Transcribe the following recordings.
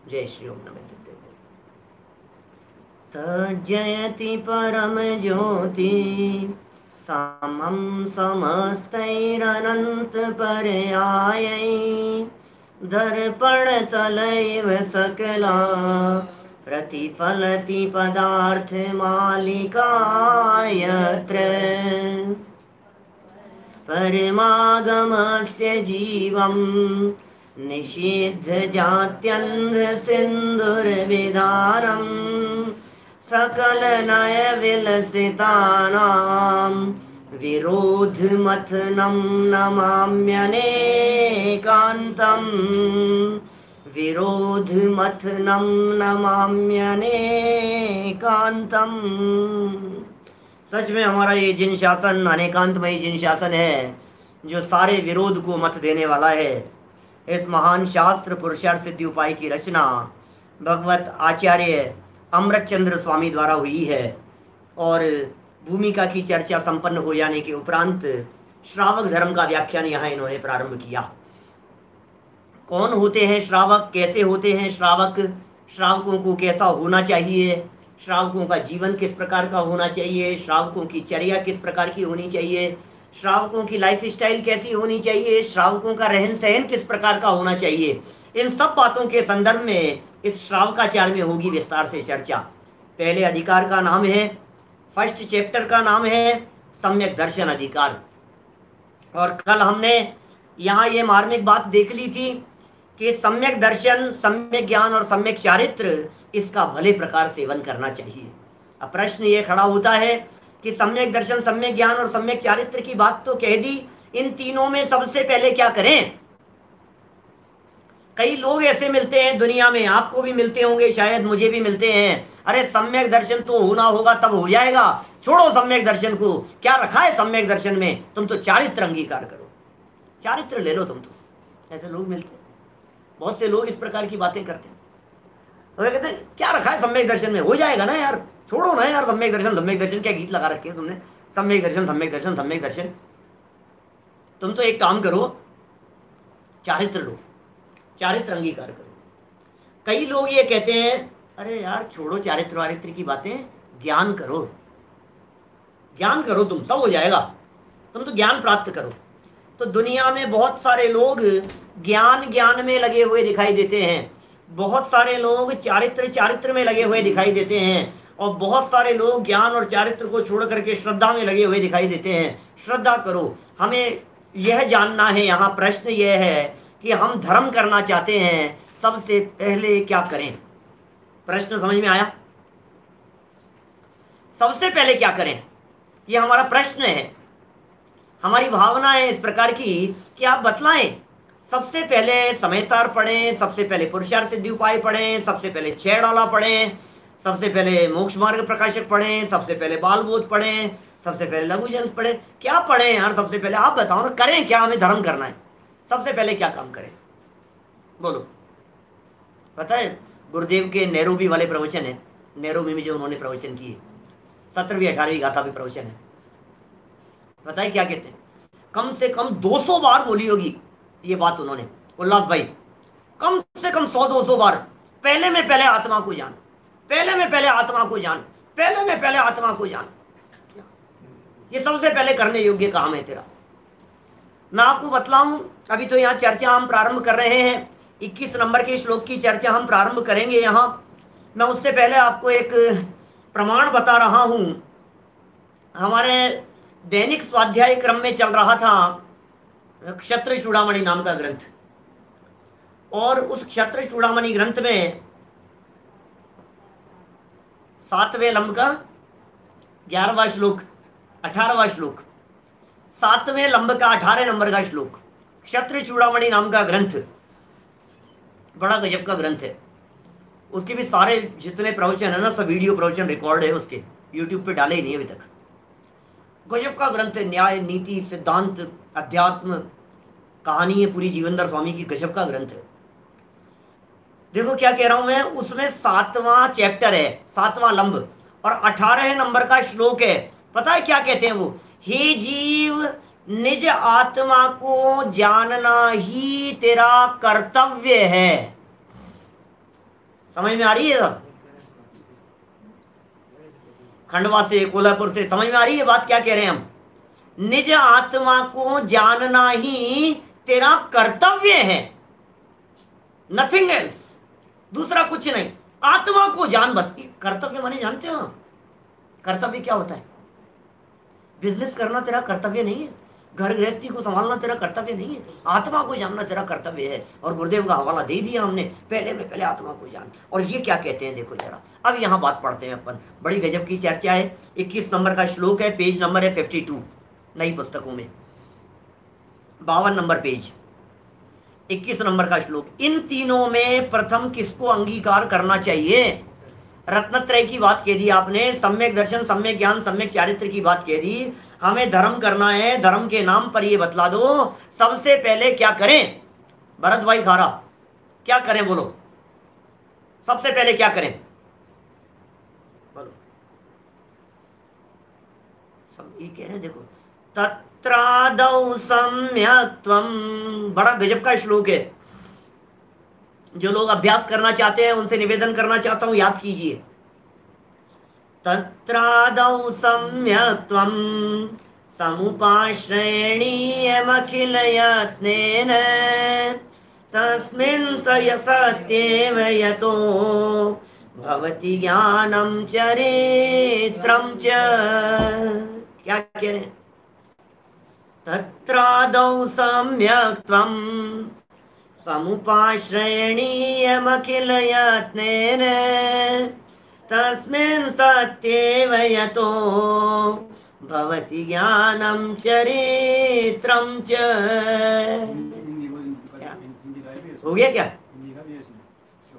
जय श्री ओम नमः सिद्धे। तज्जयति परम ज्योति समं समस्तैरनंत पर्यायै दर्पण तलैव सकला प्रतिफलति पदार्थ मालिका यत्र परमागमस्य जीवं निषिद्ध जात्यन्ध सिन्धुर्विधानम् सकल नय विलसितानां विरोधमथनं नमाम्यनेकान्तम् विरोधमथनं नमाम्यनेकान्तम्। सच में हमारा ये जिन शासन अनेकांतमयी जिन शासन है जो सारे विरोध को मत देने वाला है। इस महान शास्त्र पुरुषार्थ सिद्धि उपाय की रचना भगवत आचार्य अमृतचंद्र स्वामी द्वारा हुई है और भूमिका की चर्चा संपन्न हो जाने के उपरांत श्रावक धर्म का व्याख्यान यहाँ इन्होंने प्रारंभ किया। कौन होते हैं श्रावक, कैसे होते हैं श्रावक, श्रावकों को कैसा होना चाहिए, श्रावकों का जीवन किस प्रकार का होना चाहिए, श्रावकों की चर्या किस प्रकार की होनी चाहिए, श्रावकों की लाइफ स्टाइल कैसी होनी चाहिए, श्रावकों का रहन सहन किस प्रकार का होना चाहिए, इन सब बातों के संदर्भ में इस श्रावकाचार में होगी विस्तार से चर्चा। पहले अधिकार का नाम है, फर्स्ट चैप्टर का नाम है सम्यक दर्शन अधिकार। और कल हमने यहाँ ये मार्मिक बात देख ली थी कि सम्यक दर्शन, सम्यक ज्ञान और सम्यक चारित्र इसका भले प्रकार सेवन करना चाहिए। अब प्रश्न ये खड़ा होता है कि सम्यक दर्शन, सम्यक ज्ञान और सम्यक चारित्र की बात तो कह दी, इन तीनों में सबसे पहले क्या करें। कई लोग ऐसे मिलते हैं दुनिया में, आपको भी मिलते होंगे, शायद मुझे भी मिलते हैं, अरे सम्यक दर्शन तो होना होगा तब हो जाएगा, छोड़ो सम्यक दर्शन को, क्या रखा है सम्यक दर्शन में, तुम तो चारित्र अंगीकार करो, चारित्र ले लो तुम तो। ऐसे लोग मिलते हैं, बहुत से लोग इस प्रकार की बातें करते हैं। और कहते हैं क्या रखा है सम्यक दर्शन में, हो जाएगा ना यार, छोड़ो ना यार सम्यक दर्शन, सम्यक दर्शन क्या गीत लगा रखे हैं तुमने, सम्यक दर्शन सम्यक दर्शन सम्यक दर्शन। तुम तो एक काम करो, चारित्र लो, चारित्र अंगीकार करो। कई लोग ये कहते हैं अरे यार छोड़ो चारित्र वारित्र की बातें, ज्ञान करो, ज्ञान करो, तुम सब हो जाएगा, तुम तो ज्ञान प्राप्त करो। तो दुनिया में बहुत सारे लोग ज्ञान में लगे हुए दिखाई देते हैं, बहुत सारे लोग चारित्र में लगे हुए दिखाई देते हैं, और बहुत सारे लोग ज्ञान और चारित्र को छोड़ करके श्रद्धा में लगे हुए दिखाई देते हैं। श्रद्धा करो, हमें यह जानना है, यहाँ प्रश्न यह है कि हम धर्म करना चाहते हैं, सबसे पहले क्या करें। प्रश्न समझ में आया? सबसे पहले क्या करें, यह हमारा प्रश्न है, हमारी भावना है इस प्रकार की कि आप बतलाएं। सबसे पहले समय सार पढ़ें, सबसे पहले पुरुषार्थ सिद्धि उपाय पढ़ें, सबसे पहले 6 डाला पढ़ें, सबसे पहले मोक्ष मार्ग प्रकाशक पढ़ें, सबसे पहले बाल बोध पढ़ें, सबसे पहले लघु जंस पढ़ें, क्या पढ़ें यार? सबसे पहले आप बताओ ना, करें क्या, हमें धर्म करना है, सबसे पहले क्या काम करें बोलो। पता है गुरुदेव के नैरोबी वाले प्रवचन है, नैरोबी में जो उन्होंने प्रवचन किए, 17वीं 18वीं गाथा भी प्रवचन है। पता है क्या कहते हैं, कम से कम 200 बार बोली होगी ये बात उन्होंने, उल्लास भाई, कम से कम 100-200 बार। पहले में पहले आत्मा को जान, पहले में पहले आत्मा को जान, पहले में पहले आत्मा को जान। ये सबसे पहले करने योग्य काम है तेरा। मैं आपको बतलाऊं, अभी तो यहाँ चर्चा हम प्रारंभ कर रहे हैं, 21 नंबर के श्लोक की चर्चा हम प्रारंभ करेंगे यहाँ। मैं उससे पहले आपको एक प्रमाण बता रहा हूँ। हमारे दैनिक स्वाध्याय क्रम में चल रहा था क्षत्र चूड़ामणि नाम का ग्रंथ, और उस क्षत्र चूड़ामणि ग्रंथ में 7वें लंब का 11वां श्लोक, 18वां श्लोक, 7वें लंब का 18 नंबर का श्लोक, क्षत्र चूड़ामणि नाम का ग्रंथ बड़ा गजब का ग्रंथ है। उसके भी सारे जितने प्रवचन है ना, सब वीडियो प्रवचन रिकॉर्ड है उसके, यूट्यूब पे डाले ही नहीं अभी तक। गजब का ग्रंथ है, न्याय नीति सिद्धांत अध्यात्म कहानी है पूरी, जीवनदार स्वामी की गजब का ग्रंथ है। देखो क्या कह रहा हूं मैं, उसमें 7वां चैप्टर है, 7वां लंब, और 18 नंबर का श्लोक है। पता है क्या कहते हैं वो, हे जीव निज आत्मा को जानना ही तेरा कर्तव्य है। समझ में आ रही है सब? खंडवा से, कोल्हापुर से, समझ में आ रही है बात क्या कह रहे हैं हम? निज आत्मा को जानना ही तेरा कर्तव्य है, नथिंग एल्स, दूसरा कुछ नहीं। आत्मा को जान बस। कर्तव्य माने जानते हो? कर्तव्य क्या होता है? बिजनेस करना तेरा कर्तव्य नहीं है, घर गृहस्थी को संभालना तेरा कर्तव्य नहीं है, आत्मा को जानना तेरा कर्तव्य है। और गुरुदेव का हवाला दे दिया हमने, पहले में पहले आत्मा को जान। और ये क्या कहते हैं देखो जरा, अब यहाँ बात पढ़ते हैं अपन, बड़ी गजब की चर्चा है। 21 नंबर का श्लोक है, पेज नंबर है 52 नई पुस्तकों में, 52 नंबर पेज, 21 नंबर का श्लोक। इन तीनों में प्रथम किसको अंगीकार करना चाहिए? रत्नत्रय की बात कह दी आपने, सम्यक दर्शन, सम्यक ज्ञान, सम्यक चारित्र की बात कह दी। हमें धर्म करना है, धर्म के नाम पर ये बतला दो, सबसे पहले क्या करें? भरत भाई खारा, क्या करें बोलो? सबसे पहले क्या करें बोलो? सब ये कह रहे हैं देखो, तत्रादौ सम्यक्त्वम, बड़ा गजब का श्लोक है। जो लोग अभ्यास करना चाहते हैं उनसे निवेदन करना चाहता हूं, याद कीजिए। तत्रादौ सम्यक्त्वं समुपाश्रयणीयमखिल यत्नेन तस्मिन् सत्येव यतो भवति ज्ञानं चरित्रं च। क्या कह रहे हैं? तत्रादौ सम्यक्त्वं समुपाश्रयणीयमखिल यत्नेन तस्मिन् सत्येव यतो भवति ज्ञानं चरित्रं च। हो गया क्या?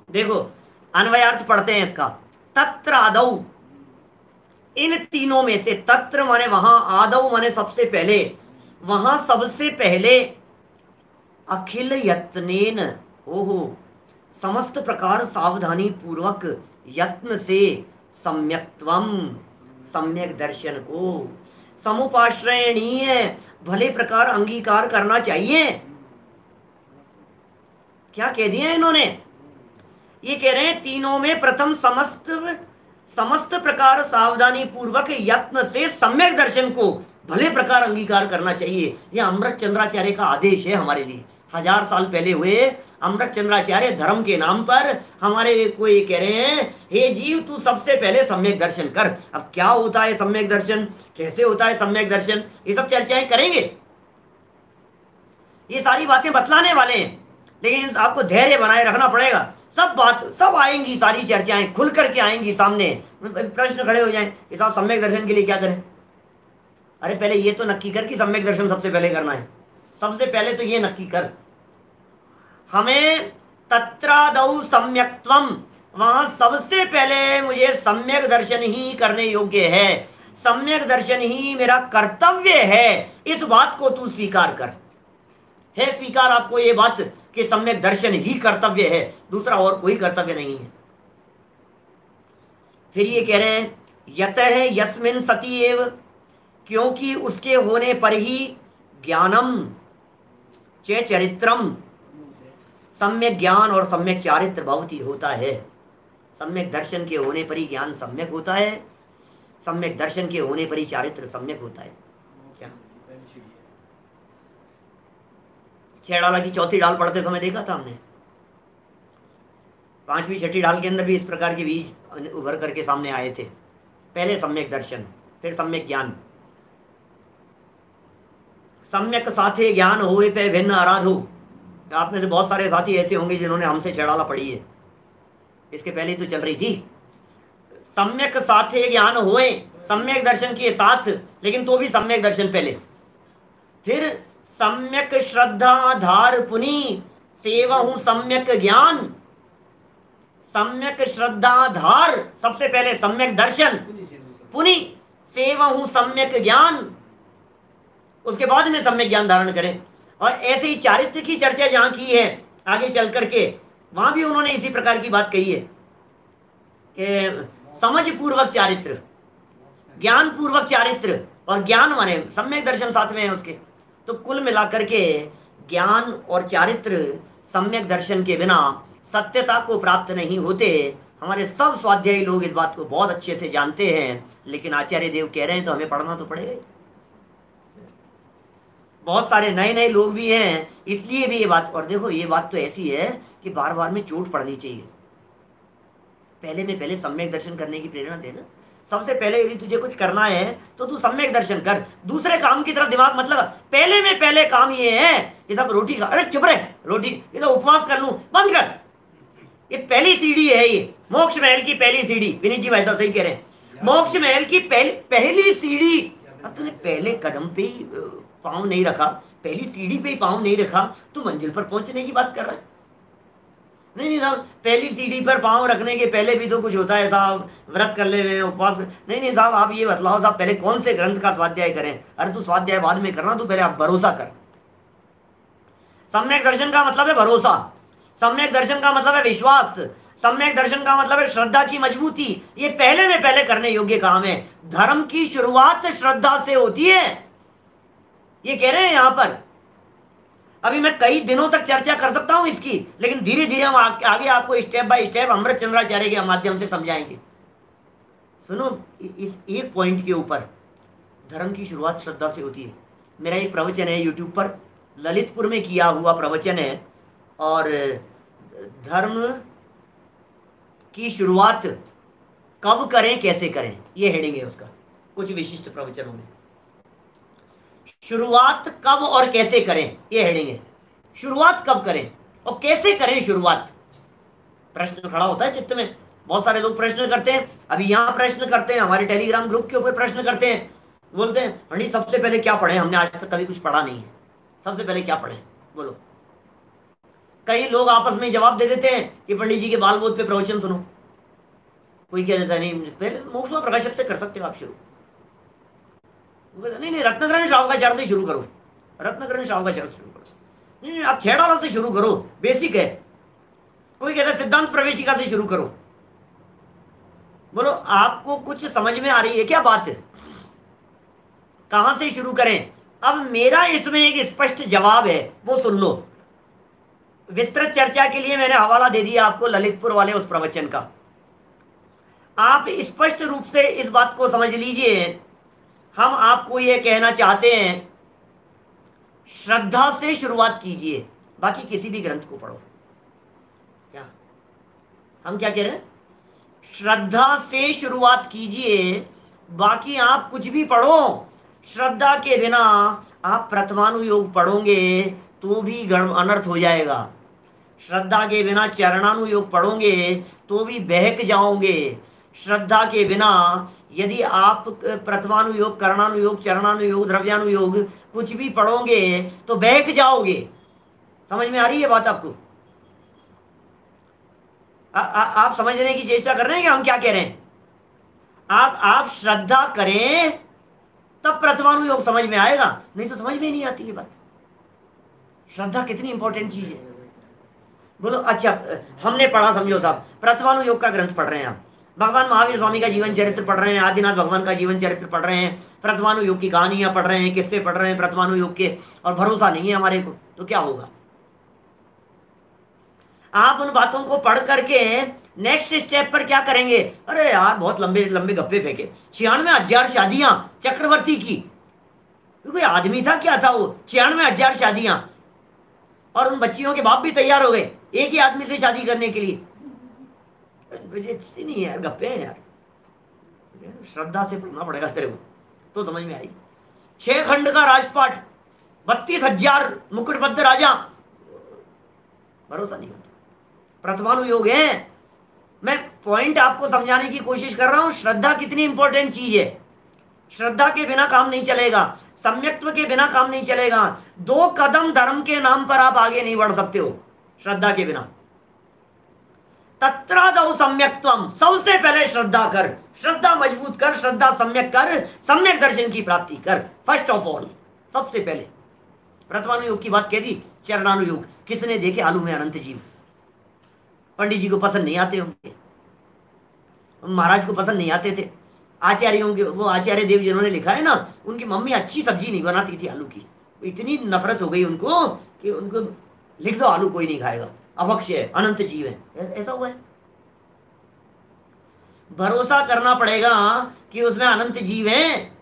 देखो अन्वयार्थ पढ़ते हैं इसका। तत्र आदौ, इन तीनों में से, तत्र माने वहां, आदौ माने सबसे पहले, वहां सबसे पहले, अखिल यत्नेन, ओहो, समस्त प्रकार सावधानी पूर्वक, यत्न से, सम्यक्त्वम, सम्यक दर्शन को, समुपाश्रयणीय, भले प्रकार अंगीकार करना चाहिए। क्या कह दिया इन्होंने? ये कह रहे हैं तीनों में प्रथम समस्त प्रकार सावधानी पूर्वक यत्न से सम्यक दर्शन को भले प्रकार अंगीकार करना चाहिए। यह अमृत चंद्राचार्य का आदेश है हमारे लिए। 1000 साल पहले हुए अमृत चंद्राचार्य धर्म के नाम पर हमारे को ये कह रहे हैं, हे जीव तू सबसे पहले सम्यक दर्शन कर। अब क्या होता है सम्यक दर्शन, कैसे होता है सम्यक दर्शन, ये सब चर्चाएं करेंगे, ये सारी बातें बतलाने वाले हैं। लेकिन आपको धैर्य बनाए रखना पड़ेगा। सब आएंगी, सारी चर्चाएं खुल करके आएंगी सामने। प्रश्न खड़े हो जाएं कि साहब सम्यक दर्शन के लिए क्या करें? अरे पहले ये तो नक्की कर कि सम्यक दर्शन सबसे पहले करना है। सबसे पहले तो ये नक्की कर, हमें तत्रादौ सम्यक्त्वम, वहां सबसे पहले मुझे सम्यक दर्शन ही करने योग्य है, सम्यक दर्शन ही मेरा कर्तव्य है। इस बात को तू स्वीकार कर। है स्वीकार आपको ये बात कि सम्यक दर्शन ही कर्तव्य है, दूसरा और कोई कर्तव्य नहीं है। फिर ये कह रहे हैं यतः यस्मिन् सति एव, क्योंकि उसके होने पर ही ज्ञानम च चरित्रम, सम्यक ज्ञान और सम्यक चारित्र भवति होता है। सम्यक दर्शन के होने पर ही ज्ञान सम्यक होता है, सम्यक दर्शन के होने पर ही चारित्र सम्यक होता है। क्या 6 डाला की 4थी डाल पढ़ते समय देखा था हमने। 5वीं 6ठी डाल के अंदर भी इस प्रकार के बीज उभर करके सामने आए थे। पहले सम्यक दर्शन, फिर सम्यक ज्ञान। सम्यक साथे ज्ञान होए पे भिन्न आराधो। आप में से बहुत सारे साथी ऐसे होंगे जिन्होंने हमसे 6 डाला पढ़ी है, इसके पहले तो चल रही थी। सम्यक साथे ज्ञान होए, सम्यक दर्शन के साथ, लेकिन तो भी सम्यक दर्शन पहले। फिर सम्यक श्रद्धा धार पुनि सेवहु सम्यक ज्ञान। सम्यक श्रद्धा धार सबसे पहले सम्यक दर्शन, पुनि सेवहु सम्यक ज्ञान, उसके बाद में सम्यक ज्ञान धारण करें। और ऐसे ही चारित्र की चर्चा जहां की है आगे चल करके, वहां भी उन्होंने इसी प्रकार की बात कही है कि समझ पूर्वक चारित्र, ज्ञान पूर्वक चारित्र, और ज्ञान माने सम्यक दर्शन साथ में है उसके। तो कुल मिलाकर के ज्ञान और चारित्र सम्यक दर्शन के बिना सत्यता को प्राप्त नहीं होते। हमारे सब स्वाध्यायी लोग इस बात को बहुत अच्छे से जानते हैं, लेकिन आचार्य देव कह रहे हैं तो हमें पढ़ना तो पड़ेगा ही। बहुत सारे नए नए लोग भी हैं, इसलिए भी ये बात। और देखो ये बात तो ऐसी है कि बार बार में चोट पड़नी चाहिए। पहले में पहले सम्यक दर्शन करने की प्रेरणा देना। सबसे पहले यदि तुझे कुछ करना है तो तू सम्यक दर्शन कर, दूसरे काम की तरफ दिमाग मत लगा। पहले में पहले काम ये है कि सब रोटी खा, अरे चुप रहे, रोटी ये तो उपवास कर लूं, बंद कर। ये पहली सीढ़ी है, ये मोक्ष महल की पहली सीढ़ी। विनीत जी भाई साहब सही कह रहे हैं, मोक्ष महल की पहली सीढ़ी। अब तूने पहले कदम पे ही पाँव नहीं रखा, पहली सीढ़ी पे ही पाँव नहीं रखा, तू मंजिल पर पहुंचने की बात कर रहा है। नहीं साहब, पहली सीढ़ी पर पाँव रखने के पहले भी तो कुछ होता है साहब, व्रत कर ले में उपवास। नहीं साहब, आप ये बतलाओ साहब, पहले कौन से ग्रंथ का स्वाध्याय करें? अरे तू स्वाध्याय बाद में करना, तू पहले आप भरोसा कर। सम्यक दर्शन का मतलब है भरोसा, सम्यक दर्शन का मतलब है विश्वास, सम्यक दर्शन का मतलब है श्रद्धा की मजबूती। ये पहले में पहले करने योग्य काम है। धर्म की शुरुआत श्रद्धा से होती है, ये कह रहे हैं यहां पर। अभी मैं कई दिनों तक चर्चा कर सकता हूं इसकी, लेकिन धीरे धीरे हम आगे आपको स्टेप बाय स्टेप अमृत चंद्राचार्य के माध्यम से समझाएंगे। सुनो, इस एक पॉइंट के ऊपर, धर्म की शुरुआत श्रद्धा से होती है। मेरा एक प्रवचन है यूट्यूब पर, ललितपुर में किया हुआ प्रवचन है, और धर्म की शुरुआत कब करें कैसे करें, ये हेडिंग है उसका, कुछ विशिष्ट प्रवचनों में। शुरुआत कब और कैसे करें, ये हेडिंग है। शुरुआत कब करें और कैसे करें शुरुआत, प्रश्न खड़ा होता है चित्त में। बहुत सारे लोग प्रश्न करते हैं, अभी यहाँ प्रश्न करते हैं, हमारे टेलीग्राम ग्रुप के ऊपर प्रश्न करते हैं, बोलते हैं पंडित सबसे पहले क्या पढ़ें, हमने आज तक कभी कुछ पढ़ा नहीं है, सबसे पहले क्या पढ़ें बोलो। कई लोग आपस में जवाब दे देते हैं कि पंडित जी के बाल बोध पे प्रवचन सुनो। कोई कह देता है नहीं, पहले मोक्ष प्रकाशक से कर सकते हो आप शुरू। नहीं रत्नग्रहण श्रावकाचार्य से शुरू करो, रत्नग्रहण श्रावकाचार्य से शुरू करो। नहीं आप 6 डाला से शुरू करो, बेसिक है। कोई कहता है सिद्धांत प्रवेशिका से शुरू करो। बोलो आपको कुछ समझ में आ रही है क्या बात? कहां से शुरू करें? अब मेरा इसमें एक स्पष्ट जवाब है, वो सुन लो। विस्तृत चर्चा के लिए मैंने हवाला दे दिया आपको ललितपुर वाले उस प्रवचन का। आप स्पष्ट रूप से इस बात को समझ लीजिए, हम आपको यह कहना चाहते हैं श्रद्धा से शुरुआत कीजिए, बाकी किसी भी ग्रंथ को पढ़ो। क्या हम क्या कह रहे हैं? श्रद्धा से शुरुआत कीजिए, बाकी आप कुछ भी पढ़ो। श्रद्धा के बिना आप प्रथमानुयोग पढ़ोगे तो भी अनर्थ हो जाएगा। श्रद्धा के बिना चरणानुयोग पढ़ोगे तो भी बहक जाओगे। श्रद्धा के बिना यदि आप प्रथमानुयोग, करणानुयोग, चरणानुयोग, द्रव्यानुयोग कुछ भी पढ़ोगे तो बहक जाओगे। समझ में आ रही है बात आपको? आप समझने की चेष्टा कर रहे हैं कि हम क्या कह रहे हैं? आप श्रद्धा करें तब प्रथमानुयोग समझ में आएगा, नहीं तो समझ में नहीं आती ये बात। श्रद्धा कितनी इंपॉर्टेंट चीज है बोलो। अच्छा हमने पढ़ा, समझो साहब, प्रथमानुयोग का ग्रंथ पढ़ रहे हैं आप, भगवान महावीर स्वामी का जीवन चरित्र पढ़ रहे हैं, आदिनाथ भगवान का जीवन चरित्र पढ़ रहे हैं, प्रथमानुयोग की कहानियां पढ़ रहे हैं, किस्से पढ़ रहे हैं प्रथमानुयोग के, और भरोसा नहीं है हमारे को, तो क्या होगा? आप उन बातों को पढ़ करके नेक्स्ट स्टेप पर क्या करेंगे? अरे यार बहुत लंबे लंबे गप्पे फेंके, 96,000 शादियां चक्रवर्ती की। कोई आदमी था क्या था वो? 96,000 शादियां, और उन बच्चियों के बाप भी तैयार हो गए एक ही आदमी से शादी करने के लिए। अच्छी नहीं है यार, गप्पे हैं यार। श्रद्धा से पढ़ना पड़ेगा तेरे को तो समझ में आएगी। 6 खंड का राजपाट, 32,000 मुकुटबद्ध राजा, भरोसा नहीं होता। प्रथमानुयोग है। मैं पॉइंट आपको समझाने की कोशिश कर रहा हूं, श्रद्धा कितनी इंपॉर्टेंट चीज है। श्रद्धा के बिना काम नहीं चलेगा, सम्यक्त्व के बिना काम नहीं चलेगा। 2 कदम धर्म के नाम पर आप आगे नहीं बढ़ सकते हो श्रद्धा के बिना। तत्रादौ सम्यक्त्वम, सबसे पहले श्रद्धा कर, श्रद्धा मजबूत कर, श्रद्धा सम्यक कर, सम्यक दर्शन की प्राप्ति कर। फर्स्ट ऑफ ऑल, सबसे पहले प्रथमानुयोग की बात कह दी। चरणानुयोग किसने देखे? आलू में अनंत जीव। पंडित जी को पसंद नहीं आते होंगे, महाराज को पसंद नहीं आते थे। आचार्यों के, वो आचार्य देव जिन्होंने लिखा है ना, उनकी मम्मी अच्छी सब्जी नहीं बनाती थी आलू की, इतनी नफरत हो गई उनको कि उनको लिख दो आलू कोई नहीं खाएगा। अभक्ष्य है, अनंत जीव है, ऐसा हुआ है। भरोसा करना पड़ेगा कि उसमें अनंत जीव हैं,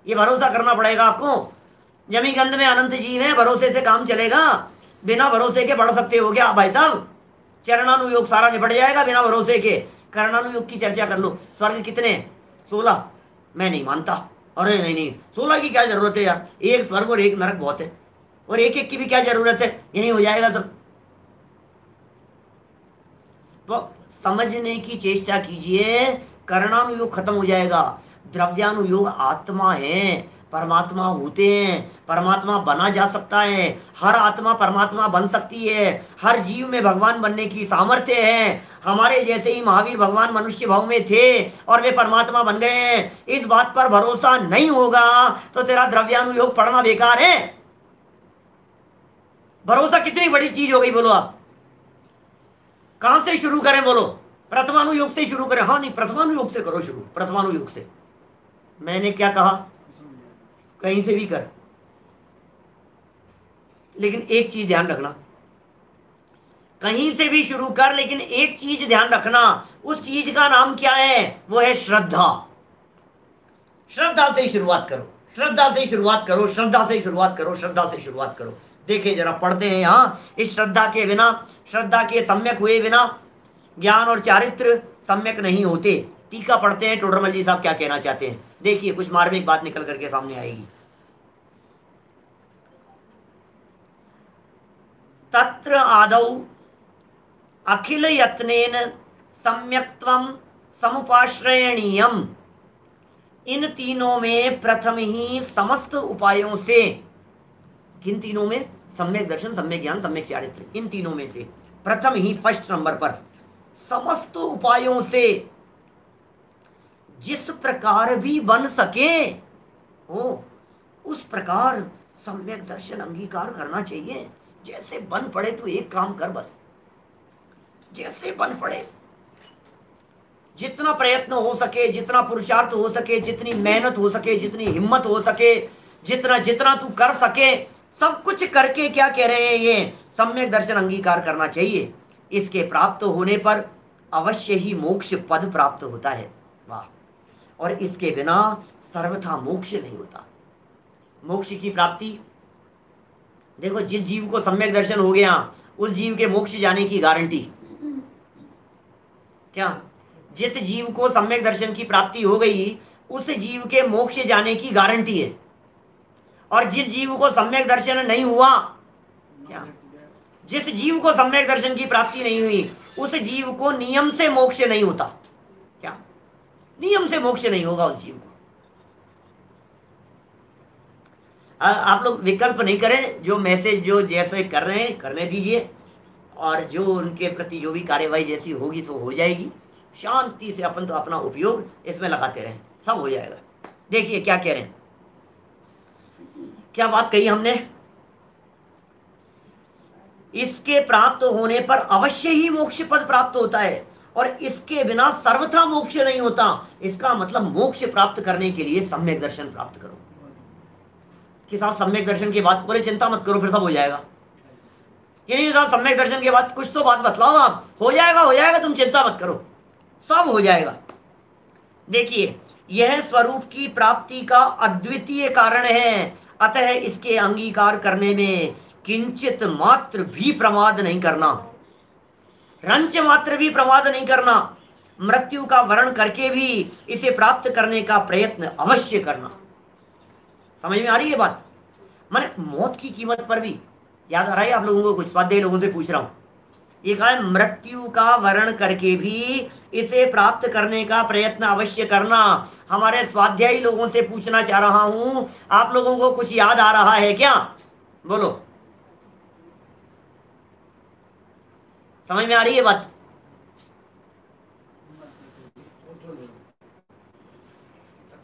ये भरोसा करना पड़ेगा आपको। जमी गंध में अनंत जीव हैं, भरोसे से काम चलेगा। बिना भरोसे के बढ़ सकते हो क्या भाई साहब? चरणानुयोग सारा निपट जाएगा बिना भरोसे के। कर्णानुयोग की चर्चा कर लो। स्वर्ग कितने? 16। मैं नहीं मानता। अरे नहीं नहीं, 16 की क्या जरूरत है यार, एक स्वर्ग और एक नरक बहुत है, और एक एक की भी क्या जरूरत है, यही हो जाएगा सब। तो समझने की चेष्टा कीजिए, कर्णानुयोग खत्म हो जाएगा। द्रव्यानुयोग आत्मा है, परमात्मा होते हैं, परमात्मा बना जा सकता है, हर आत्मा परमात्मा बन सकती है, हर जीव में भगवान बनने की सामर्थ्य है। हमारे जैसे ही महावीर भगवान मनुष्य भाव में थे और वे परमात्मा बन गए हैं। इस बात पर भरोसा नहीं होगा तो तेरा द्रव्यानुयोग पढ़ना बेकार है। भरोसा कितनी बड़ी चीज हो गई बोलो आप। कहां से शुरू करें बोलो? प्रथमानुयोग से शुरू करें? हाँ नहीं, प्रथमानुयोग से करो शुरू, प्रथमानुयोग से। मैंने क्या कहा? कहीं से भी कर, लेकिन एक चीज ध्यान रखना, कहीं से भी शुरू कर, लेकिन एक चीज ध्यान रखना, उस चीज का नाम क्या है? वो है श्रद्धा। श्रद्धा से ही शुरुआत करो, श्रद्धा से ही शुरुआत करो, श्रद्धा से ही शुरुआत करो, श्रद्धा से शुरुआत करो। देखिए जरा, पढ़ते हैं यहाँ, इस श्रद्धा के बिना, श्रद्धा के सम्यक हुए बिना ज्ञान और चारित्र सम्यक नहीं होते। टीका पढ़ते हैं, टोडरमल जी साहब क्या कहना चाहते हैं। देखिए कुछ मार्मिक बात निकल करके सामने आएगी। तत्र आदौ अखिल यत्नेन सम्यक्त्वं समुपाश्रयणीयम। इन तीनों में प्रथम ही समस्त उपायों से, किन तीनों में? सम्यक दर्शन, सम्यक ज्ञान, सम्यक चारित्र, इन तीनों में से प्रथम ही, फर्स्ट नंबर पर, समस्त उपायों से जिस प्रकार भी बन सके हो उस प्रकार सम्यक दर्शन अंगीकार करना चाहिए। जैसे बन पड़े तो एक काम कर बस, जैसे बन पड़े, जितना प्रयत्न हो सके, जितना पुरुषार्थ हो सके, जितनी मेहनत हो सके, जितनी हिम्मत हो सके, जितना जितना तू कर सके, सब कुछ करके क्या कह रहे हैं ये? सम्यक दर्शन अंगीकार करना चाहिए। इसके प्राप्त होने पर अवश्य ही मोक्ष पद प्राप्त होता है। वाह! और इसके बिना सर्वथा मोक्ष नहीं होता। मोक्ष की प्राप्ति देखो, जिस जीव को सम्यक दर्शन हो गया उस जीव के मोक्ष जाने की गारंटी क्या? जिस जीव को सम्यक दर्शन की प्राप्ति हो गई उस जीव के मोक्ष जाने की गारंटी है। और जिस जीव को सम्यक दर्शन नहीं हुआ, क्या? जिस जीव को सम्यक दर्शन की प्राप्ति नहीं हुई उस जीव को नियम से मोक्ष नहीं होता। क्या? नियम से मोक्ष नहीं होगा उस जीव को। आप लोग विकल्प नहीं करें, जो मैसेज जो जैसे कर रहे हैं करने दीजिए, और जो उनके प्रति जो भी कार्यवाही जैसी होगी सो हो जाएगी। शांति से अपन तो अपना उपयोग इसमें लगाते रहें, सब हो जाएगा। देखिए क्या कह रहे हैं, क्या बात कही हमने? इसके प्राप्त होने पर अवश्य ही मोक्ष पद प्राप्त होता है और इसके बिना सर्वथा मोक्ष नहीं होता। इसका मतलब मोक्ष प्राप्त करने के लिए सम्यक दर्शन प्राप्त करो। कि साहब सम्यक दर्शन के बाद पूरे चिंता मत करो, फिर सब हो जाएगा। कि नहीं साहब, सम्यक दर्शन के बाद कुछ तो बात बतलाओ आप। हो जाएगा, हो जाएगा, तुम चिंता मत करो, सब हो जाएगा। देखिए, यह स्वरूप की प्राप्ति का अद्वितीय कारण है, अतः इसके अंगीकार करने में किंचित मात्र भी प्रमाद नहीं करना, रंच मात्र भी प्रमाद नहीं करना। मृत्यु का वर्ण करके भी इसे प्राप्त करने का प्रयत्न अवश्य करना। समझ में आ रही है बात? माने मौत की कीमत पर भी, याद आ रहा है आप लोगों को? कुछ स्वाध्यायी लोगों से पूछ रहा हूं, ये कहा है मृत्यु का वर्ण करके भी इसे प्राप्त करने का प्रयत्न अवश्य करना। हमारे स्वाध्यायी लोगों से पूछना चाह रहा हूं, आप लोगों को कुछ याद आ रहा है क्या? बोलो, समझ में आ रही है बात?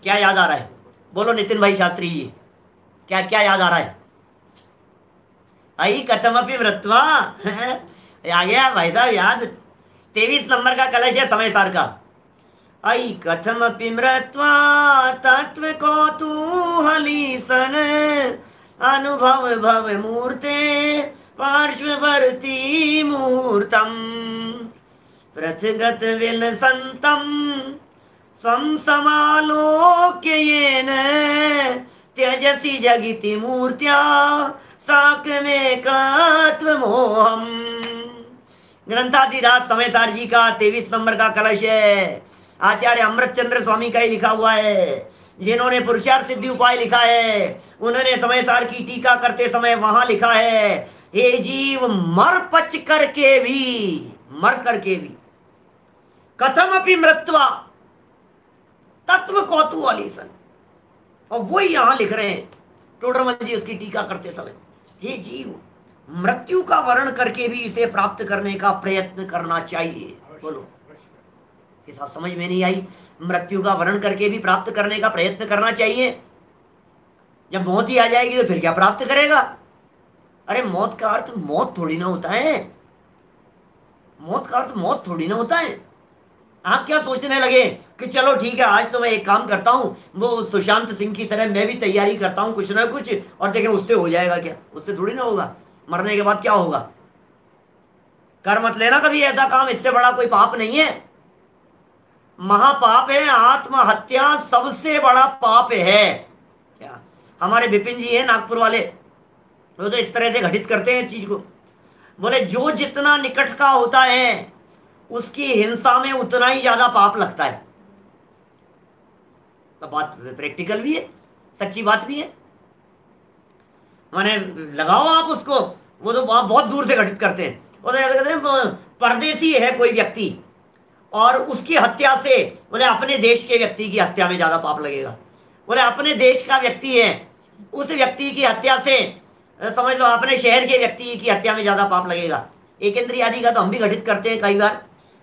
क्या याद आ रहा है? बोलो नितिन भाई शास्त्री जी, क्या क्या याद आ रहा है? आई कथमपि मृत्वा आ गया भाई साहब याद। 23 नंबर का कलश है समय सार का। आई कथमपि मृत्वा तत्व कौतूहली सन, अनुभव भव मूर्ते पार्श्ववर्ती मुहूर्तम पृथगत विलसंतम स्वं समालोक्य येन त्यजसि जगिति मूर्त्या साकमेकत्वमोहम्। ग्रंथाधिराज समयसार जी का 23 नंबर का कलश है। आचार्य अमृतचंद्र स्वामी का ही लिखा हुआ है। जिन्होंने पुरुषार्थ सिद्धि उपाय लिखा है उन्होंने समयसार की टीका करते समय वहां लिखा है, हे जीव मर करके भी कथम अपि मृत्वा तत्व कौतूहलीसन। और वही यहां लिख रहे हैं टोडरमल जी उसकी टीका करते समय, हे जीव मृत्यु का वर्ण करके भी इसे प्राप्त करने का प्रयत्न करना चाहिए। बोलो, ये सब समझ में नहीं आई? मृत्यु का वर्ण करके भी प्राप्त करने का प्रयत्न करना चाहिए। जब मौत ही आ जाएगी तो फिर क्या प्राप्त करेगा? अरे मौत का अर्थ मौत थोड़ी ना होता है। मौत का अर्थ मौत थोड़ी ना होता है। आप क्या सोचने लगे कि चलो ठीक है आज तो मैं एक काम करता हूं, वो सुशांत सिंह की तरह मैं भी तैयारी करता हूं कुछ ना कुछ, और देखें उससे हो जाएगा क्या? उससे थोड़ी ना होगा। मरने के बाद क्या होगा? कर मत लेना कभी ऐसा काम, इससे बड़ा कोई पाप नहीं है। महापाप है आत्महत्या, सबसे बड़ा पाप है। क्या हमारे विपिन जी है नागपुर वाले, वो तो इस तरह से घटित करते हैं इस चीज को। बोले जो जितना निकट का होता है उसकी हिंसा में उतना ही ज्यादा पाप लगता है। तो बात प्रैक्टिकल भी है, सच्ची बात भी है। माने लगाओ आप उसको, वो तो बहुत दूर से घटित करते हैं। वो तो कहते हैं परदेसी है कोई व्यक्ति और उसकी हत्या से, बोले अपने देश के व्यक्ति की हत्या में ज्यादा पाप लगेगा। बोले अपने देश का व्यक्ति है, उस व्यक्ति की हत्या से समझ लो अपने शहर के व्यक्ति की हत्या में ज्यादा पाप लगेगा। एक इंद्रिय आदि का तो हम भी घटित करते हैं कई बार।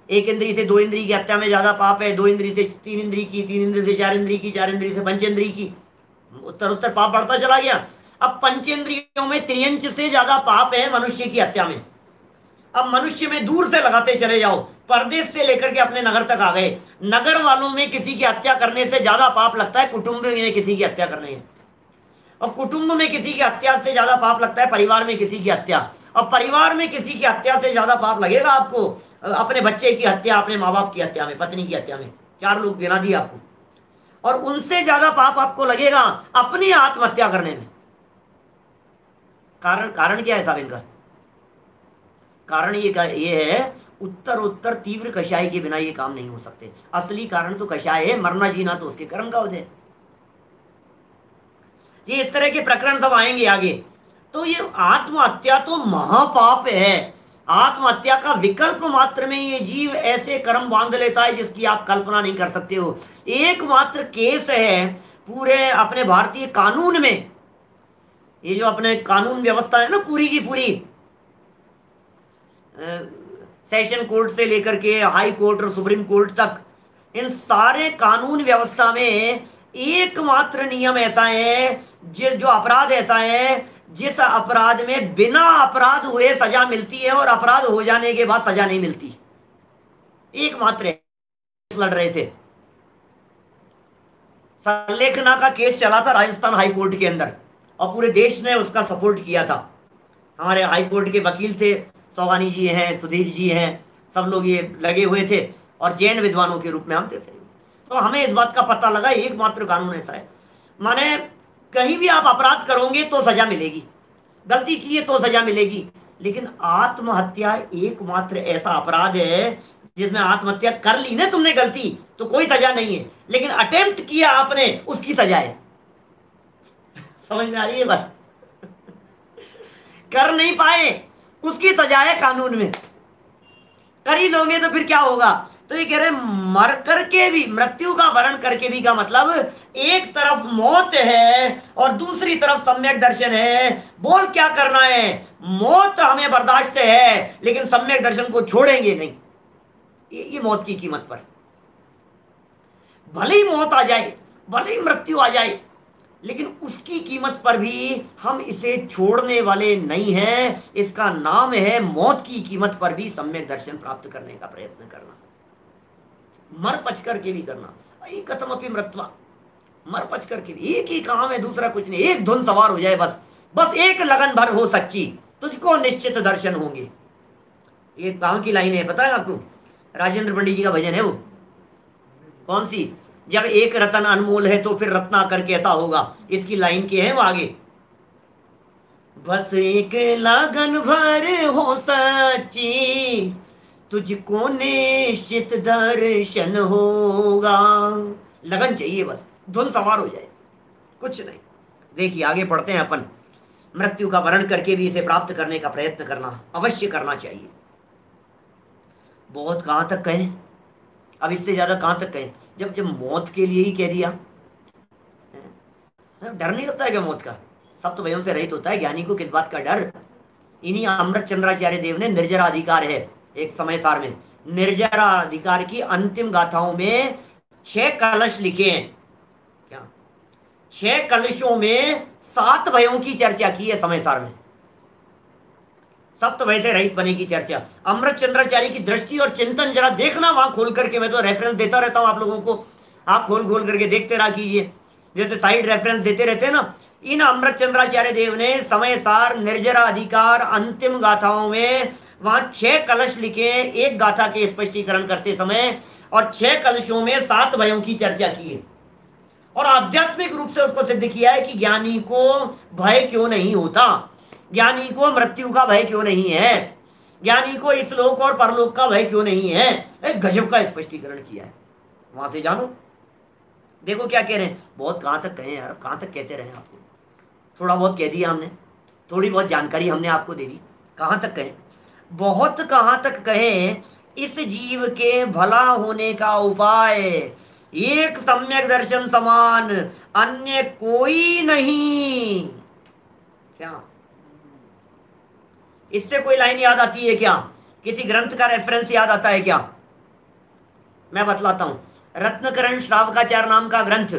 एक इंद्रिय से दो इंद्रिय की हत्या में ज्यादा पाप है, दो इंद्रिय से तीन इंद्रिय की, तीन इंद्रिय से चार इंद्रिय की, चार इंद्रिय से पंचेंद्रिय की, उत्तर उत्तर पाप बढ़ता चला गया। अब पंचेंद्रियों में त्रियंच से ज्यादा पाप है मनुष्य की हत्या में। अब मनुष्य में दूर से लगाते चले जाओ, परदेश से लेकर के अपने नगर तक आ गए, नगर वालों में किसी की हत्या करने से ज्यादा पाप लगता है कुटुंब में किसी की हत्या करने है, और कुटुंब में किसी की हत्या से ज्यादा पाप लगता है परिवार में किसी की हत्या, और परिवार में किसी की हत्या से ज्यादा पाप लगेगा आपको अपने बच्चे की हत्या, अपने माँ बाप की हत्या में, पत्नी की हत्या में। चार लोग गिना दिए आपको, और उनसे ज्यादा पाप आपको लगेगा अपनी आत्महत्या करने में। कारण क्या है साहब इनका? कारण ये है उत्तर उत्तर तीव्र कषाय के बिना ये काम नहीं हो सकते। असली कारण तो कषाय है, मरना जीना तो उसके कर्म का उदय। ये इस तरह के प्रकरण सब आएंगे आगे। तो ये आत्महत्या तो महापाप है। आत्महत्या का विकल्प मात्र में ये जीव ऐसे कर्म बांध लेता है जिसकी आप कल्पना नहीं कर सकते हो। एकमात्र केस है पूरे अपने भारतीय कानून में, ये जो अपने कानून व्यवस्था है ना पूरी की पूरी, सेशन कोर्ट से लेकर के हाई कोर्ट और सुप्रीम कोर्ट तक, इन सारे कानून व्यवस्था में एकमात्र नियम ऐसा है, जो अपराध ऐसा है जिस अपराध में बिना अपराध हुए सजा मिलती है और अपराध हो जाने के बाद सजा नहीं मिलती। एकमात्र लड़ रहे थे, संलेखना का केस चला था राजस्थान हाई कोर्ट के अंदर, और पूरे देश ने उसका सपोर्ट किया था। हमारे हाई कोर्ट के वकील थे, सौगानी जी हैं, सुधीर जी हैं, सब लोग ये लगे हुए थे, और जैन विद्वानों के रूप में हम थे। तो हमें इस बात का पता लगा एकमात्र कानून ऐसा है, माने कहीं भी आप अपराध करोगे तो सजा मिलेगी, गलती की है तो सजा मिलेगी, लेकिन आत्महत्या एकमात्र ऐसा अपराध है जिसमें आत्महत्या कर ली ना तुमने गलती तो कोई सजा नहीं है, लेकिन अटेम्प्ट किया आपने उसकी सजा है। समझ में आ रही है बात? कर नहीं पाए उसकी सजा है कानून में, कर ही लोगे तो फिर क्या होगा? तो ये कह रहे मर करके भी, मृत्यु का वर्ण करके भी का मतलब एक तरफ मौत है और दूसरी तरफ सम्यक दर्शन है। बोल क्या करना है? मौत हमें बर्दाश्त है लेकिन सम्यक दर्शन को छोड़ेंगे नहीं। ये मौत की कीमत पर, भले ही मौत आ जाए, भले ही मृत्यु आ जाए, लेकिन उसकी कीमत पर भी हम इसे छोड़ने वाले नहीं हैं। इसका नाम है मौत की कीमत पर भी सम्यक दर्शन प्राप्त करने का प्रयत्न करना, मर पच करके भी करना। कथम अपि मृत्वा, मर पच करके भी। एक ही काम है, दूसरा कुछ नहीं। एक धुन सवार हो जाए बस एक लगन भर हो सच्ची, तुझको निश्चित दर्शन होंगे। ये कहाँ की लाइन है पता है आपको? राजेंद्र पंडित जी का भजन है वो। कौन सी? जब एक रतन अनमोल है तो फिर रत्नाकर कैसा होगा, इसकी लाइन के है वो आगे। बस एक लगन भर हो सच्ची, तुझको निश्चित दर्शन होगा। लगन चाहिए, बस धुन सवार हो जाए, कुछ नहीं। देखिए आगे पढ़ते हैं अपन। मृत्यु का वर्ण करके भी इसे प्राप्त करने का प्रयत्न करना अवश्य करना चाहिए। बहुत कहाँ तक कहें, अब इससे ज्यादा कहाँ तक कहें? जब जब मौत के लिए ही कह दिया, डर नहीं लगता है क्या मौत का? सब तो भयों से रहित होता है, ज्ञानी को किस बात का डर? इन्हीं अमृत चंद्राचार्य देव ने निर्जरा अधिकार है एक समय सार में, निर्जरा अधिकार की अंतिम गाथाओं में 6 कलश लिखे हैं। क्या 6 कलशों में 7 भयों की चर्चा की है समय सार में। सप्त भय से रहित बने की चर्चा। अमृत चंद्राचार्य की दृष्टि और चिंतन जरा देखना वहां खोल करके, मैं तो रेफरेंस देता रहता हूं आप लोगों को, आप खोल खोल करके देखते रहा कीजिए, जैसे साइड रेफरेंस देते रहते हैं ना। इन अमृत चंद्राचार्य देव ने समय सार, निर्जरा अधिकार, अंतिम गाथाओं में वहां 6 कलश लिखे, एक गाथा के स्पष्टीकरण करते समय, और 6 कलशों में 7 भयों की चर्चा की है, और आध्यात्मिक रूप से उसको सिद्ध किया है कि ज्ञानी को भय क्यों नहीं होता, ज्ञानी को मृत्यु का भय क्यों नहीं है, ज्ञानी को इस लोक और परलोक का भय क्यों नहीं है। एक गजब का स्पष्टीकरण किया है, वहां से जानो। देखो क्या कह रहे हैं, बहुत कहां तक कहें यार, कहां तक कहते रहे आपको? थोड़ा बहुत कह दिया हमने, थोड़ी बहुत जानकारी हमने आपको दे दी, कहां तक कहें? बहुत कहां तक कहें? इस जीव के भला होने का उपाय एक सम्यक दर्शन समान अन्य कोई नहीं। क्या इससे कोई लाइन याद आती है क्या? किसी ग्रंथ का रेफरेंस याद आता है क्या? मैं बतलाता हूं। रत्नकरण श्रावकाचार्य नाम का ग्रंथ,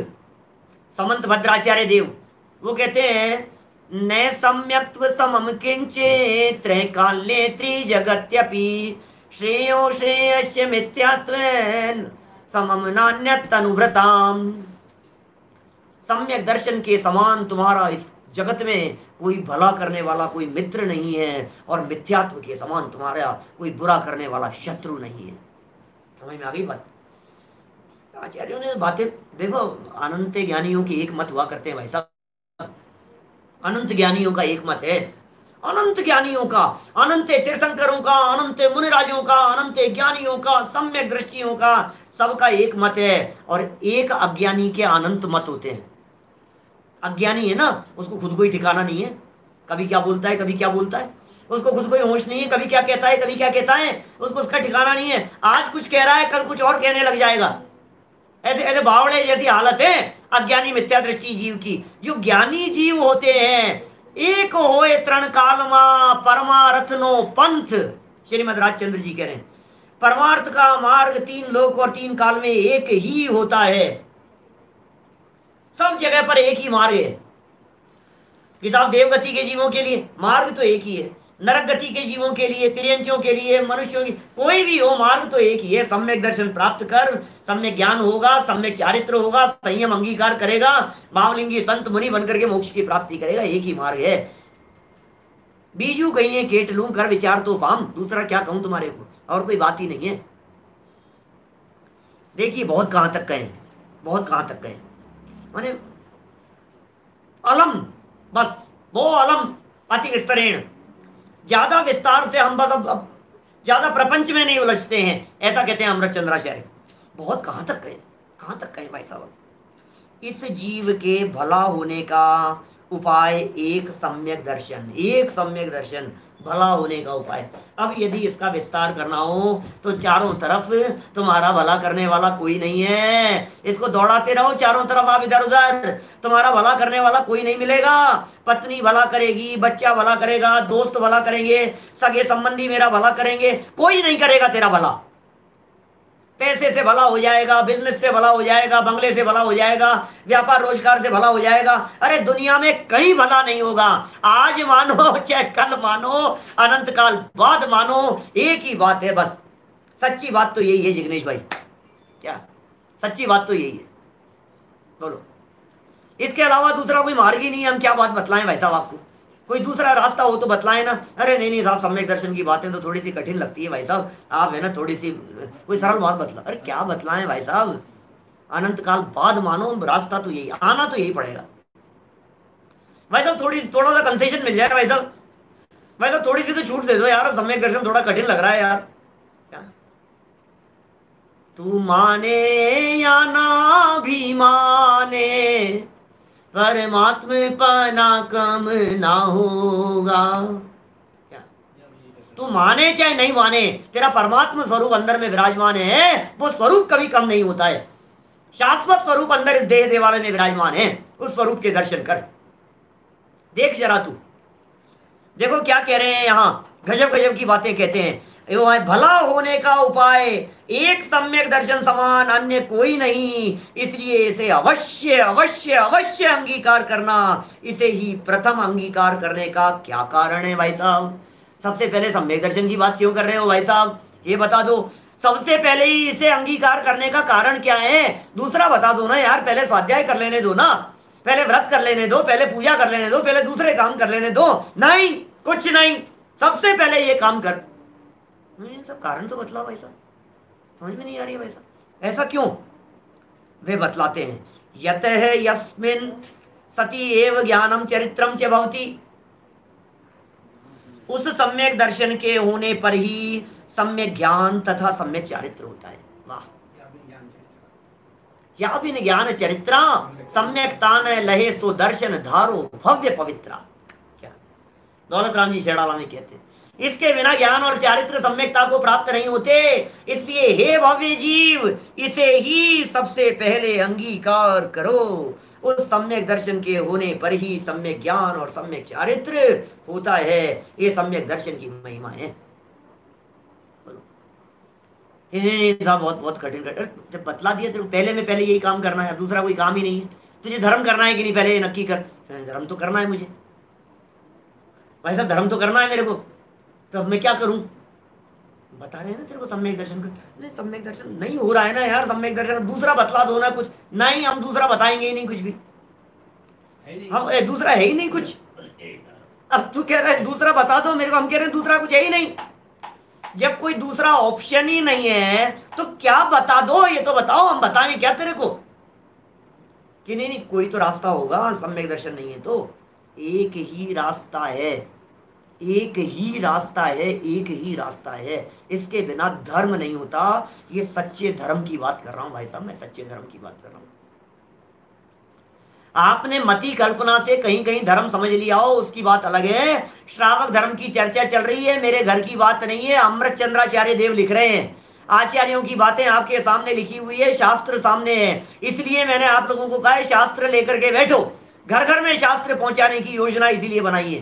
समंत भद्राचार्य देव, वो कहते हैं न सम्यक्त्व समम किंचे त्रैकाल्ये त्रिजगत्यपि श्रेयो श्रेयश्च मिथ्यात्वेन समम नान्यत् अनुव्रताम। सम्यक दर्शन के समान तुम्हारा इस जगत में कोई भला करने वाला कोई मित्र नहीं है, और मिथ्यात्व के समान तुम्हारा कोई बुरा करने वाला शत्रु नहीं है। समझ में आ गई बात? आचार्यों ने बातें देखो, अनंत ज्ञानियों की एक मत हुआ करते हैं भाई साहब, अनंत ज्ञानियों का एक मत है, अनंत ज्ञानियों का, अनंत तीर्थंकरों का, अनंत मुनिराजों का, अनंत ज्ञानियों का, सम्यक दृष्टियों का, सबका एक मत है, और एक अज्ञानी के अनंत मत होते हैं। अज्ञानी है ना, उसको खुद को ही ठिकाना नहीं है, कभी क्या बोलता है कभी क्या बोलता है, उसको खुद को ही होश नहीं है, कभी क्या कहता है कभी क्या कहता है, उसको उसका ठिकाना नहीं है। आज कुछ कह रहा है कल कुछ और कहने लग जाएगा। ऐसे ऐसे बावड़े जैसी हालत है अज्ञानी मिथ्या दृष्टि जीव की। जो ज्ञानी जीव होते हैं, एक होए तृण कालमा परमार्थ नो पंथ, श्रीमद राजचंद्र जी कह रहे हैं परमार्थ का मार्ग 3 लोक और 3 काल में एक ही होता है। सब जगह पर एक ही मार्ग है कि साहब, देवगति के जीवों के लिए मार्ग तो एक ही है, नरक गति के जीवों के लिए, तिर्यंचों के लिए, मनुष्यों की, कोई भी हो मार्ग तो एक ही है। सम्यक दर्शन प्राप्त कर, सम्यक ज्ञान होगा, सम्यक चारित्र होगा, संयम अंगीकार करेगा, भावलिंगी संत मुनि बनकर के मोक्ष की प्राप्ति करेगा, एक ही मार्ग है। बीजू कहिए केट लूं कर विचार तो पाम, दूसरा क्या कहूं तुम्हारे को, और कोई बात ही नहीं है। देखिए बहुत कहां तक कहें, बहुत कहां तक कहें, माने अलम, बस वो अलम अति विस्तरेण, ज्यादा विस्तार से हम बस अब ज्यादा प्रपंच में नहीं उलझते हैं, ऐसा कहते हैं अमृत चंद्राचार्य। बहुत कहां तक कहें, कहां तक कहें भाई साहब? इस जीव के भला होने का उपाय एक सम्यक दर्शन, एक सम्यक दर्शन, भला होने का उपाय। अब यदि इसका विस्तार करना हो तो चारों तरफ तुम्हारा भला करने वाला कोई नहीं है, इसको दौड़ाते रहो चारों तरफ, आप इधर उधर, तुम्हारा भला करने वाला कोई नहीं मिलेगा। पत्नी भला करेगी, बच्चा भला करेगा, दोस्त भला करेंगे, सगे संबंधी मेरा भला करेंगे, कोई नहीं करेगा तेरा भला। पैसे से भला हो जाएगा, बिजनेस से भला हो जाएगा, बंगले से भला हो जाएगा, व्यापार रोजगार से भला हो जाएगा, अरे दुनिया में कहीं भला नहीं होगा। आज मानो चाहे कल मानो, अनंत काल बाद मानो, एक ही बात है बस। सच्ची बात तो यही है जिग्नेश भाई, क्या सच्ची बात तो यही है, बोलो। इसके अलावा दूसरा कोई मार्ग ही नहीं है। हम क्या बात बतलाएं भाई साहब आपको, कोई दूसरा रास्ता हो तो बतलाए ना। अरे नहीं नहीं साहब, सम्यक दर्शन की बातें तो थोड़ी सी कठिन लगती है भाई साहब, आप है ना थोड़ी सी कोई सरल बात बतला। अरे क्या बतलाएं भाई साहब, अनंत काल बाद मानो रास्ता तो यही, आना तो यही पड़ेगा भाई साहब। थोड़ा सा कंसेशन मिल जाए भाई साहब, भाई साहब थोड़ी सी तो छूट दे दो यार, अब सम्यक दर्शन थोड़ा कठिन लग रहा है यार। क्या तू माने या ना भी माने, परमात्म पना कम ना होगा। क्या तू माने चाहे नहीं माने, तेरा परमात्मा स्वरूप अंदर में विराजमान है, वो स्वरूप कभी कम नहीं होता है। शाश्वत स्वरूप अंदर इस देह देवालय में विराजमान है, उस स्वरूप के दर्शन कर। देख जरा तू, देखो क्या कह रहे हैं यहाँ, गजब गजब की बातें कहते हैं। वो है भला होने का उपाय एक सम्यक दर्शन समान अन्य कोई नहीं, इसलिए इसे अवश्य अवश्य अवश्य अंगीकार करना। इसे ही प्रथम अंगीकार करने का क्या कारण है भाई साहब? सबसे पहले सम्यक दर्शन की बात क्यों कर रहे हो भाई साहब, ये बता दो। सबसे पहले ही इसे अंगीकार करने का कारण क्या है, दूसरा बता दो ना यार। पहले स्वाध्याय कर लेने दो ना, पहले व्रत कर लेने दो, पहले पूजा कर लेने दो, पहले दूसरे काम कर लेने दो। नहीं, कुछ नहीं, सबसे पहले ये काम कर। सब कारण तो बतलाओ भाई साहब, समझ में नहीं आ रही है भाई साहब, ऐसा क्यों? वे बतलाते हैं, यतः यस्मिन् सति एव ज्ञानम चरित्रम च भवति। उस सम्यक दर्शन के होने पर ही सम्यक ज्ञान तथा सम्यक चारित्र होता है। वाह, या बिन ज्ञान चरित्रा सम्यक तान लहे सो दर्शन धारो भव्य पवित्रा। क्या दौलत राम जी शेड़ाला में कहते हैं, इसके बिना ज्ञान और चारित्र सम्यकता को प्राप्त नहीं होते। इसलिए हे भव्य जीव, इसे ही सबसे पहले अंगीकार करो। उस सम्यक दर्शन के होने पर ही सम्यक ज्ञान और सम्यक चारित्र होता है। ये सम्यक दर्शन की महिमा है। साहब बहुत बहुत कठिन जब बतला दिया तेरे को, पहले में पहले यही काम करना है, दूसरा कोई काम ही नहीं है। तुझे धर्म करना है कि नहीं, पहले ये नक्की कर। धर्म तो करना है मुझे भाई साहब, धर्म तो करना है मेरे को, तो अब मैं क्या करूं? बता रहे हैं ना तेरे को सम्यक दर्शन कर। नहीं, सम्यक दर्शन नहीं हो रहा है ना यार, सम्यक दर्शन दूसरा बतला दो ना कुछ। नहीं, हम दूसरा बताएंगे ही नहीं कुछ भी, हम दूसरा है ही नहीं कुछ। अब तू कह रहा है दूसरा बता दो मेरे को, हम कह रहे हैं दूसरा कुछ है ही नहीं। जब कोई दूसरा ऑप्शन ही नहीं है तो क्या बता दो, ये तो बताओ, हम बताएं क्या तेरे को कि नहीं नहीं कोई तो रास्ता होगा। सम्यक दर्शन नहीं है तो एक ही रास्ता है, एक ही रास्ता है, एक ही रास्ता है। इसके बिना धर्म नहीं होता। ये सच्चे धर्म की बात कर रहा हूं भाई साहब, मैं सच्चे धर्म की बात कर रहा हूं। आपने मति कल्पना से कहीं कहीं धर्म समझ लिया हो, उसकी बात अलग है। श्रावक धर्म की चर्चा चल रही है, मेरे घर की बात नहीं है। अमृत चंद्राचार्य देव लिख रहे हैं, आचार्यों की बातें आपके सामने लिखी हुई है, शास्त्र सामने है। इसलिए मैंने आप लोगों को कहा है शास्त्र लेकर के बैठो। घर घर में शास्त्र पहुंचाने की योजना इसीलिए बनाई है।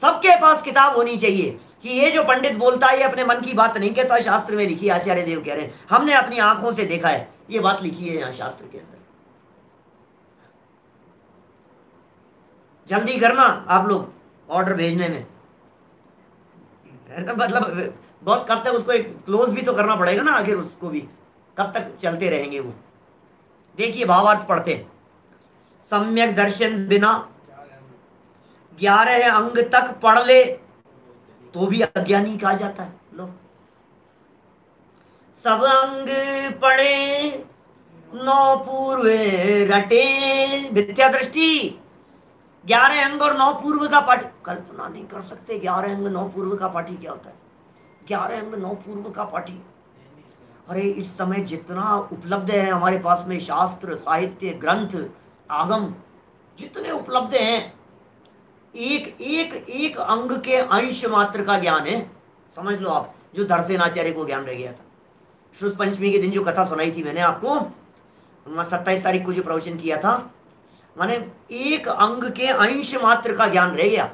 सबके पास किताब होनी चाहिए कि ये जो पंडित बोलता है ये अपने मन की बात नहीं कहता, शास्त्र में लिखी। आचार्य देव कह रहे हैं हमने अपनी आंखों से देखा है, ये बात लिखी है यहाँ शास्त्र के अंदर। जल्दी करना आप लोग ऑर्डर भेजने में, मतलब बहुत कब तक उसको एक क्लोज भी तो करना पड़ेगा ना, आखिर उसको भी कब तक चलते रहेंगे वो। देखिए भावार्थ पढ़ते हैं, सम्यक दर्शन बिना 11 अंग तक पढ़ ले तो भी अज्ञानी कहा जाता है। लो, सब अंग पढ़े 9 पूर्व रटे, मिथ्या दृष्टि। 11 अंग और 9 पूर्व का पाठी कल्पना नहीं कर सकते। 11 अंग 9 पूर्व का पाठी क्या होता है? 11 अंग 9 पूर्व का पाठी, अरे इस समय जितना उपलब्ध है हमारे पास में, शास्त्र साहित्य ग्रंथ आगम जितने उपलब्ध हैं, एक एक एक अंग के अंश मात्र का ज्ञान है। समझ लो आप, जो धरसेनाचार्य को ज्ञान रह गया था। श्रुत पंचमी के दिन जो कथा सुनाई थी मैंने आपको, 27 तारीख को जो प्रवचन किया था, माने एक अंग के अंश मात्र का ज्ञान रह गया।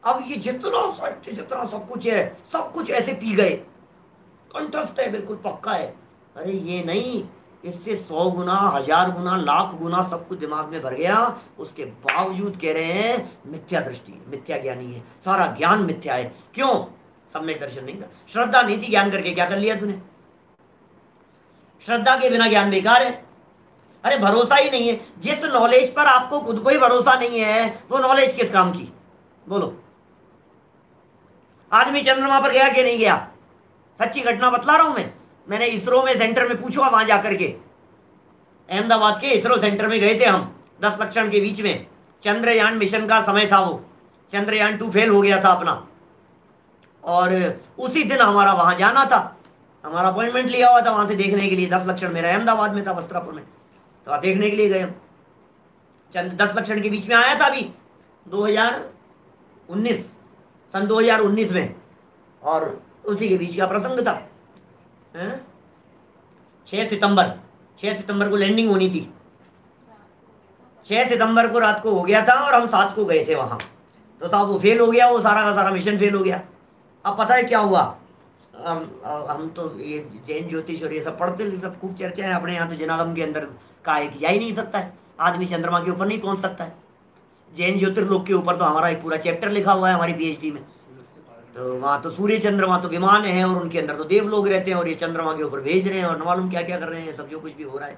अब ये जितना साहित्य जितना सब कुछ है, सब कुछ ऐसे पी गए, कंठस्थ है, बिल्कुल पक्का है। अरे ये नहीं, इससे 100 गुना 1000 गुना लाख गुना सब कुछ दिमाग में भर गया। उसके बावजूद कह रहे हैं मिथ्या दृष्टि, मिथ्या ज्ञानी है, सारा ज्ञान मिथ्या है। क्यों? सम्यक दर्शन नहीं था, श्रद्धा नहीं थी। ज्ञान करके क्या कर लिया तूने? श्रद्धा के बिना ज्ञान बेकार है। अरे भरोसा ही नहीं है, जिस नॉलेज पर आपको खुद को ही भरोसा नहीं है वो नॉलेज किस काम की? बोलो, आदमी चंद्रमा पर गया कि नहीं गया? सच्ची घटना बतला रहा हूं मैं। मैंने इसरो में सेंटर में पूछा वहां जाकर के, अहमदाबाद के इसरो सेंटर में गए थे हम 10 लक्षण के बीच में। चंद्रयान मिशन का समय था वो, चंद्रयान 2 फेल हो गया था अपना, और उसी दिन हमारा वहां जाना था। हमारा अपॉइंटमेंट लिया हुआ था वहां से देखने के लिए। 10 लक्षण मेरा अहमदाबाद में था, वस्त्रापुर में, तो देखने के लिए गए हम। 10 लक्षण के बीच में आया था अभी 2019, सन 2019 में, और उसी के बीच का प्रसंग था। 6 सितंबर को लैंडिंग होनी थी। 6 सितंबर को रात को हो गया था और हम 7 को गए थे वहां। तो साहब वो फेल हो गया, वो सारा का सारा मिशन फेल हो गया। अब पता है क्या हुआ? हम तो ये जैन ज्योतिष और ये सब पढ़ते थे, सब खूब चर्चा है अपने यहाँ। तो जनागम के अंदर का एक जा ही नहीं सकता है, आदमी चंद्रमा के ऊपर नहीं पहुंच सकता है। जैन ज्योतिर्लोक के ऊपर तो हमारा एक पूरा चैप्टर लिखा हुआ है हमारी पीएचडी में। तो वहाँ तो सूर्य चंद्रमा तो विमान है और उनके अंदर तो देव लोग रहते हैं, और ये चंद्रमा के ऊपर भेज रहे हैं और न मालूम क्या क्या कर रहे हैं, सब जो कुछ भी हो रहा है।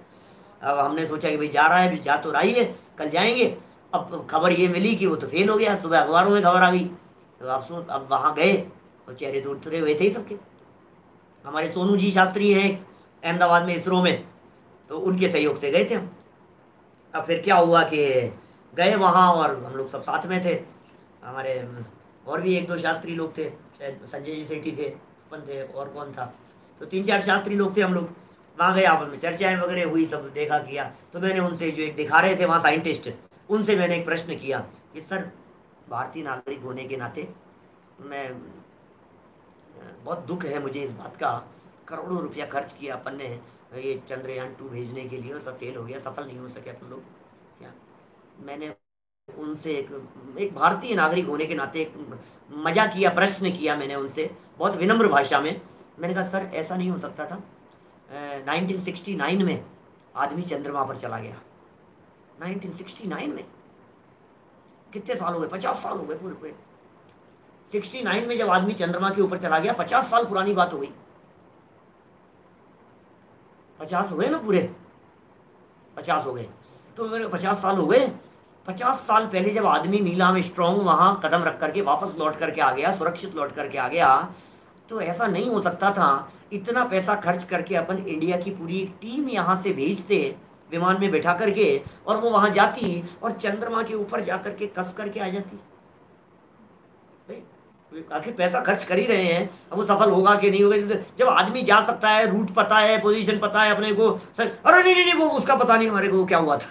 अब हमने सोचा कि भाई जा रहा है, जा तो रही है, कल जाएंगे। अब खबर ये मिली कि वो तो फेल हो गया, सुबह अखबारों में खबर आ गई। तो अफसोस, अब वहाँ गए और चेहरे तो उतरे हुए थे ही सबके। हमारे सोनू जी शास्त्री हैं अहमदाबाद में इसरो में, तो उनके सहयोग से गए थे हम। अब फिर क्या हुआ कि गए वहाँ और हम लोग सब साथ में थे। हमारे और भी 1-2 शास्त्री लोग थे, शायद संजय जी सेठी थे, अपन थे, और कौन था, तो 3-4 शास्त्री लोग थे हम लोग। वहाँ गए, आपस में चर्चाएँ वगैरह हुई, सब देखा किया। तो मैंने उनसे, जो एक दिखा रहे थे वहाँ साइंटिस्ट, उनसे मैंने एक प्रश्न किया कि सर, भारतीय नागरिक होने के नाते मैं, बहुत दुख है मुझे इस बात का, करोड़ों रुपया खर्च किया अपन ने ये चंद्रयान 2 भेजने के लिए और सब फेल हो गया, सफल नहीं हो सके अपन लोग। क्या मैंने उनसे एक भारतीय नागरिक होने के नाते एक मजा किया, प्रश्न किया मैंने उनसे बहुत विनम्र भाषा में। मैंने कहा सर, ऐसा नहीं हो सकता था? 1969 में आदमी चंद्रमा पर चला गया। 1969 में कितने साल हो गए? 50 साल हो गए पूरे पूरे। 69 में जब आदमी चंद्रमा के ऊपर चला गया, 50 साल पुरानी बात हो गई। 50 हुए ना पूरे, 50 हो गए। तो मेरे 50 साल हो गए। 50 साल पहले जब आदमी नीला में स्ट्रॉन्ग वहां कदम रख करके वापस लौट करके आ गया, सुरक्षित लौट करके आ गया, तो ऐसा नहीं हो सकता था इतना पैसा खर्च करके अपन इंडिया की पूरी एक टीम यहाँ से भेजते विमान में बैठा करके, और वो वहां जाती और चंद्रमा के ऊपर जाकर के कस करके आ जाती। आखिर पैसा खर्च कर ही रहे हैं, अब वो सफल होगा कि नहीं होगा? जब आदमी जा सकता है, रूट पता है, पोजीशन पता है अपने को, अरे नहीं नहीं नहीं, वो उसका पता नहीं हमारे को क्या हुआ था।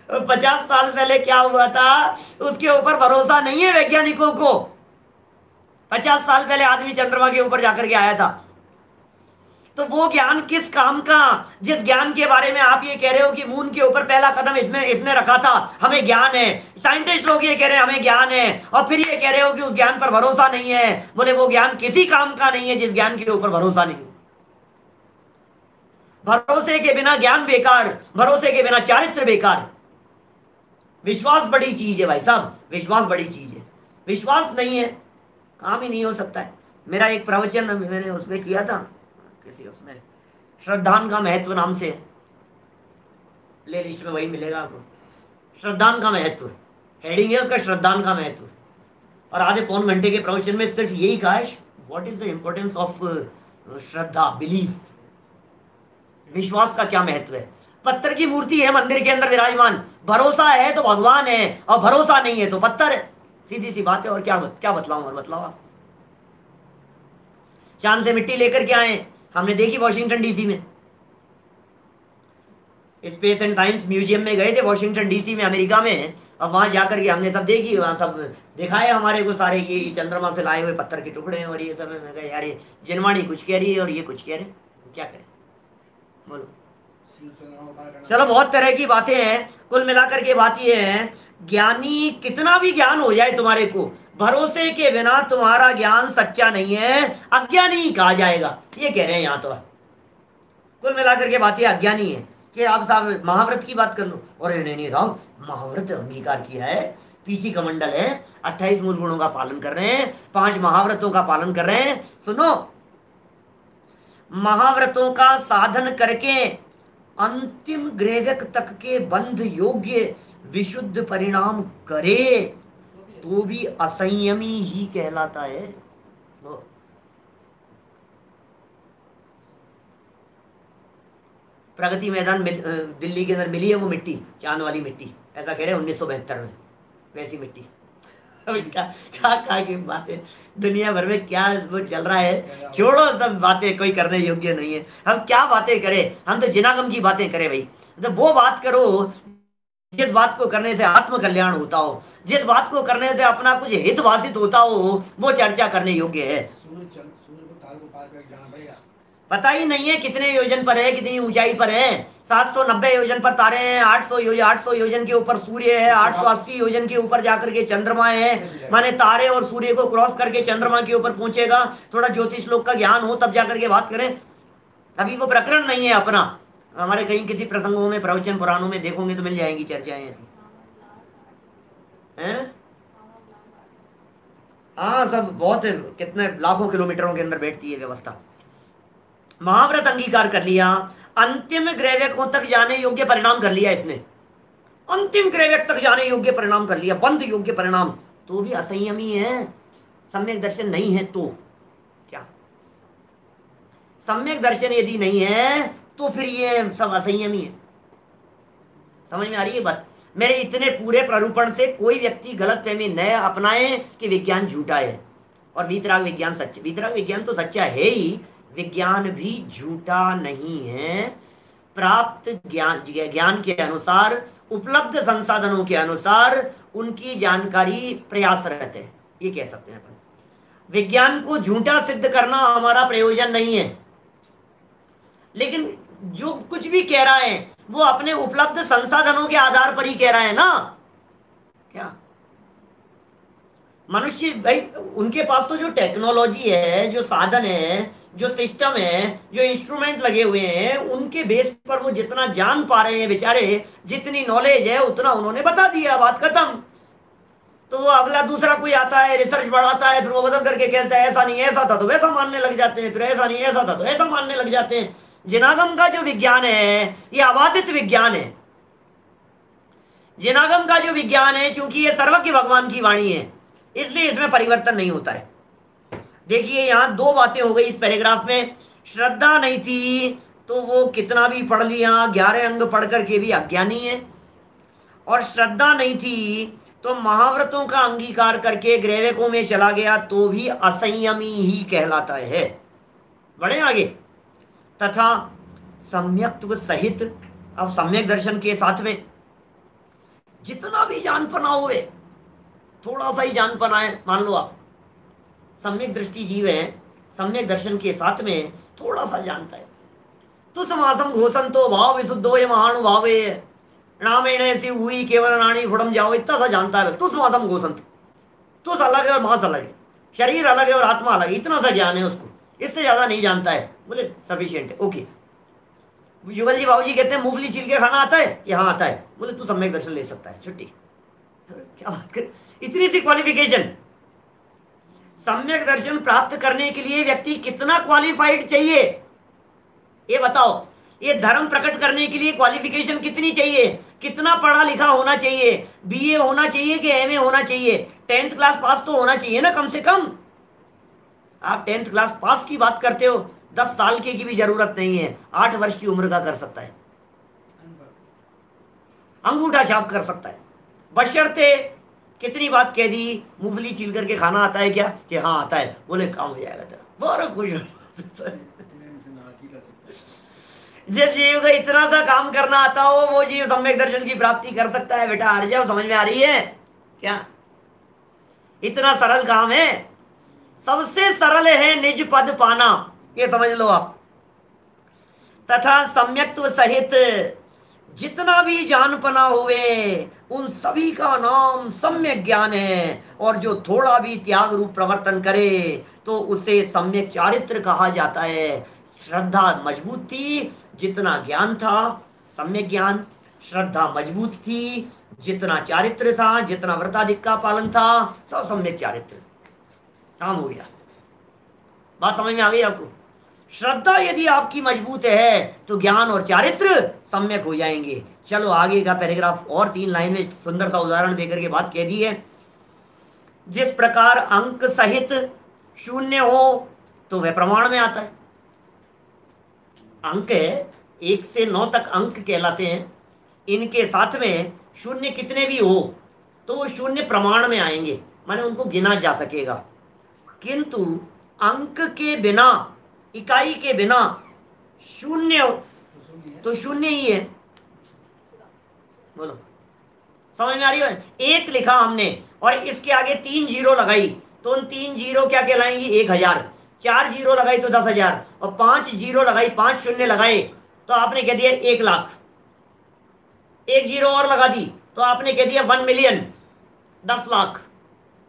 50 साल पहले क्या हुआ था उसके ऊपर भरोसा नहीं है वैज्ञानिकों को। 50 साल पहले आदमी चंद्रमा के ऊपर जाकर के आया था, तो वो ज्ञान किस काम का? जिस ज्ञान के बारे में आप ये कह रहे हो कि मून के ऊपर पहला कदम इसने रखा था, हमें ज्ञान है। साइंटिस्ट लोग ये कह रहे हैं हमें ज्ञान है, और फिर ये कह रहे हो कि उस ज्ञान पर भरोसा नहीं है। बोले वो ज्ञान किसी काम का नहीं है जिस ज्ञान के ऊपर भरोसा नहीं हो। भरोसे के बिना ज्ञान बेकार, भरोसे के बिना चारित्र बेकार। विश्वास बड़ी चीज है भाई साहब, विश्वास बड़ी चीज है। विश्वास नहीं है काम ही नहीं हो सकता है। मेरा एक प्रवचन मैंने उसमें किया था, किसी उसमें श्रद्धान का महत्व नाम से, प्ले लिस्ट में वही मिलेगा आपको। श्रद्धान का महत्व हेडिंग है उसका, श्रद्धान का महत्व। और आधे पौन घंटे के प्रवचन में सिर्फ यही कहा है, what is the importance of Shraddha, belief. विश्वास का क्या महत्व है। पत्थर की मूर्ति है मंदिर के अंदर विराजमान, भरोसा है तो भगवान है, और भरोसा नहीं है तो पत्थर है। सीधी सी बात है। और क्या बतलाऊं, और बतलाओ आप। चांद से मिट्टी लेकर के आए, हमने देखी वॉशिंगटन डीसी में, स्पेस एंड साइंस म्यूजियम में गए थे वॉशिंगटन डीसी में, अमेरिका में। और वहां जाकर के हमने सब देखी, वहां सब दिखाए हमारे को सारे ये चंद्रमा से लाए हुए पत्थर के टुकड़े हैं और ये सब। मैं कहा यार ये जिनवाणी कुछ कह रही है और ये कुछ कह रहे हैं, क्या करें बोलो। चलो बहुत तरह की बातें हैं, कुल मिलाकर के बात ये है, ज्ञानी कितना भी ज्ञान हो जाए तुम्हारे को, भरोसे के बिना तुम्हारा ज्ञान सच्चा नहीं है, अज्ञानी कहा जाएगा, ये कह रहे हैं यहाँ। तो कुल मिलाकर के बात ये अज्ञानी है कि आप साहब महाव्रत की बात कर लो, और नहीं साहब महाव्रत अंगीकार किया है, पीसी कमंडल है, 28 मूल गुणों का पालन कर रहे हैं, 5 महाव्रतों का पालन कर रहे हैं। सुनो, महाव्रतों का साधन करके अंतिम ग्रेवक तक के बंध योग्य विशुद्ध परिणाम करे तो भी असंयमी ही कहलाता है। वो प्रगति मैदान दिल्ली के अंदर मिली है वो मिट्टी, चांद वाली मिट्टी, ऐसा कह रहे हैं 1972 में, वैसी मिट्टी। अभी क्या की बातें, दुनिया भर में क्या वो चल रहा है, छोड़ो सब बातें, कोई करने योग्य नहीं है। हम क्या बातें करें, हम तो जिनागम की बातें करें भाई। तो वो बात करो जिस बात को करने से आत्म कल्याण होता हो, जिस बात को करने से अपना कुछ हित भाषित होता हो, वो चर्चा करने योग्य है। पता ही नहीं है कितने योजन पर है, कितनी ऊंचाई पर है। 790 योजन पर तारे हैं, 800 योजन के ऊपर सूर्य है, 880 योजन के ऊपर जाकर के चंद्रमा है। माने तारे और सूर्य को क्रॉस करके चंद्रमा के ऊपर पहुंचेगा। थोड़ा ज्योतिष लोक का ज्ञान हो तब जाकर के बात करें, अभी वो प्रकरण नहीं है अपना। हमारे कहीं किसी प्रसंगों में, प्रवचन पुराणों में देखोगे तो मिल जाएंगी चर्चाएं ऐसी हैं। हाँ, सब बहुत कितने लाखों किलोमीटरों के अंदर बैठती है व्यवस्था। महाव्रत अंगीकार कर लिया, अंतिम ग्रैवकों तक जाने योग्य परिणाम कर लिया इसने, अंतिम ग्रैवक तक जाने योग्य परिणाम कर लिया, बंद योग्य परिणाम, तो भी असंयमी है। सम्यक दर्शन नहीं है तो क्या, सम्यक दर्शन यदि नहीं है तो फिर ये सब असंयमी है। समझ में आ रही है बात? मेरे इतने पूरे प्रारूपण से कोई व्यक्ति गलत फहमी न अपनाए कि विज्ञान झूठा है और वीतराग विज्ञान सच्चा। वीतराग विज्ञान तो सच्चा है ही, विज्ञान भी झूठा नहीं है। प्राप्त ज्ञान के अनुसार, उपलब्ध संसाधनों के अनुसार उनकी जानकारी प्रयासरत है, ये कह सकते हैं अपन। विज्ञान को झूठा सिद्ध करना हमारा प्रयोजन नहीं है, लेकिन जो कुछ भी कह रहा है वो अपने उपलब्ध संसाधनों के आधार पर ही कह रहा है ना। क्या मनुष्य भाई, उनके पास तो जो टेक्नोलॉजी है, जो साधन है, जो सिस्टम है, जो इंस्ट्रूमेंट लगे हुए हैं, उनके बेस पर वो जितना जान पा रहे हैं बेचारे, जितनी नॉलेज है उतना उन्होंने बता दिया, बात खत्म। तो वो अगला दूसरा कोई आता है, रिसर्च बढ़ाता है, फिर वो बदल करके कहता है ऐसा नहीं ऐसा था, तो वैसा मानने लग जाते हैं, फिर ऐसा नहीं ऐसा था तो ऐसा मानने लग जाते हैं। जिनागम का जो विज्ञान है ये अबाधित विज्ञान है। जिनागम का जो विज्ञान है, चूंकि ये सर्वज्ञ भगवान की वाणी है, इसलिए इसमें परिवर्तन नहीं होता है। देखिए यहां दो बातें हो गई इस पैराग्राफ में। श्रद्धा नहीं थी तो वो कितना भी पढ़ लिया, 11 अंग पढ़ करके भी अज्ञानी है, और श्रद्धा नहीं थी तो महाव्रतों का अंगीकार करके ग्रैवकों में चला गया तो भी असंयमी ही कहलाता है। बढ़े आगे। तथा सम्यक्त्व सहित, अब सम्यक दर्शन के साथ में जितना भी जानपना हुए, थोड़ा सा ही जानपना है, मान लो आप सम्यक दृष्टि जीव है, सम्यक दर्शन के साथ में थोड़ा सा जानता है, तो समासम घोषंतो भाव विशुद्धो ये महानुभावे रामेण ऐसी हुई केवल रानी फुड़म जाओ, इतना सा जानता है। तो समासम घोषंत, तो अलग है और मांस अलग है, शरीर अलग है और आत्मा अलग है, इतना सा ज्ञान है उसको, इससे ज्यादा नहीं जानता है। बोले सफिशिएंट है, ओके। युगल जी बाबू जी कहते हैं मूंगफली छील के खाना आता है कि हाँ आता है। बोले तू सम्यक दर्शन ले सकता है, छुट्टी। क्या बात कर, इतनी सी क्वालिफिकेशन। सम्यक दर्शन प्राप्त करने के लिए व्यक्ति कितना क्वालिफाइड चाहिए ये बताओ। ये धर्म प्रकट करने के लिए क्वालिफिकेशन कितनी चाहिए, कितना पढ़ा लिखा होना चाहिए, बीए होना चाहिए कि एमए होना चाहिए, 10th क्लास पास तो होना चाहिए ना कम से कम। आप 10th क्लास पास की बात करते हो, 10 साल की भी जरूरत नहीं है, 8 वर्ष की उम्र का कर सकता है, अंगूठा छाप कर सकता है, बशर्ते कितनी बात कह दी, मूंगफली छील करके खाना आता है क्या, कि हाँ आता है। बोले काम हो जाएगा तेरा, बहुत खुश। जिस जीव को इतना सा काम करना आता हो वो जीव सम्यक दर्शन की प्राप्ति कर सकता है। बेटा आ जाओ, समझ में आ रही है क्या? इतना सरल काम है, सबसे सरल है निज पद पाना, ये समझ लो आप। तथा सम्यक्त्व सहित जितना भी जानपना हुए उन सभी का नाम सम्यक ज्ञान है, और जो थोड़ा भी त्याग रूप प्रवर्तन करे तो उसे सम्यक चारित्र कहा जाता है। श्रद्धा मजबूत थी, जितना ज्ञान था सम्यक ज्ञान, श्रद्धा मजबूत थी, जितना चारित्र था, जितना व्रताधिक का पालन था, सब सम्यक चारित्र, काम हो गया। बात समझ में आ गई आपको? श्रद्धा यदि आपकी मजबूत है तो ज्ञान और चारित्र सम्यक हो जाएंगे। चलो आगे का पैराग्राफ और 3 लाइन में सुंदर सा उदाहरण देकर के बात कह दी है। जिस प्रकार अंक सहित शून्य हो तो वह प्रमाण में आता है। अंक 1 से 9 तक अंक कहलाते हैं, इनके साथ में शून्य कितने भी हो तो वो शून्य प्रमाण में आएंगे, माने उनको गिना जा सकेगा। किंतु अंक के बिना, इकाई के बिना शून्य हो तो शून्य ही है। बोलो समझ में आ रही है? 1 लिखा हमने और इसके आगे 3 जीरो लगाई तो उन 3 जीरो क्या कहलाएंगी? 1000। 4 जीरो लगाई तो 10,000 और 5 जीरो लगाई, 5 शून्य लगाए तो आपने कह दिया 1 लाख। 1 जीरो और लगा दी तो आपने कह दिया 1 मिलियन, 10 लाख।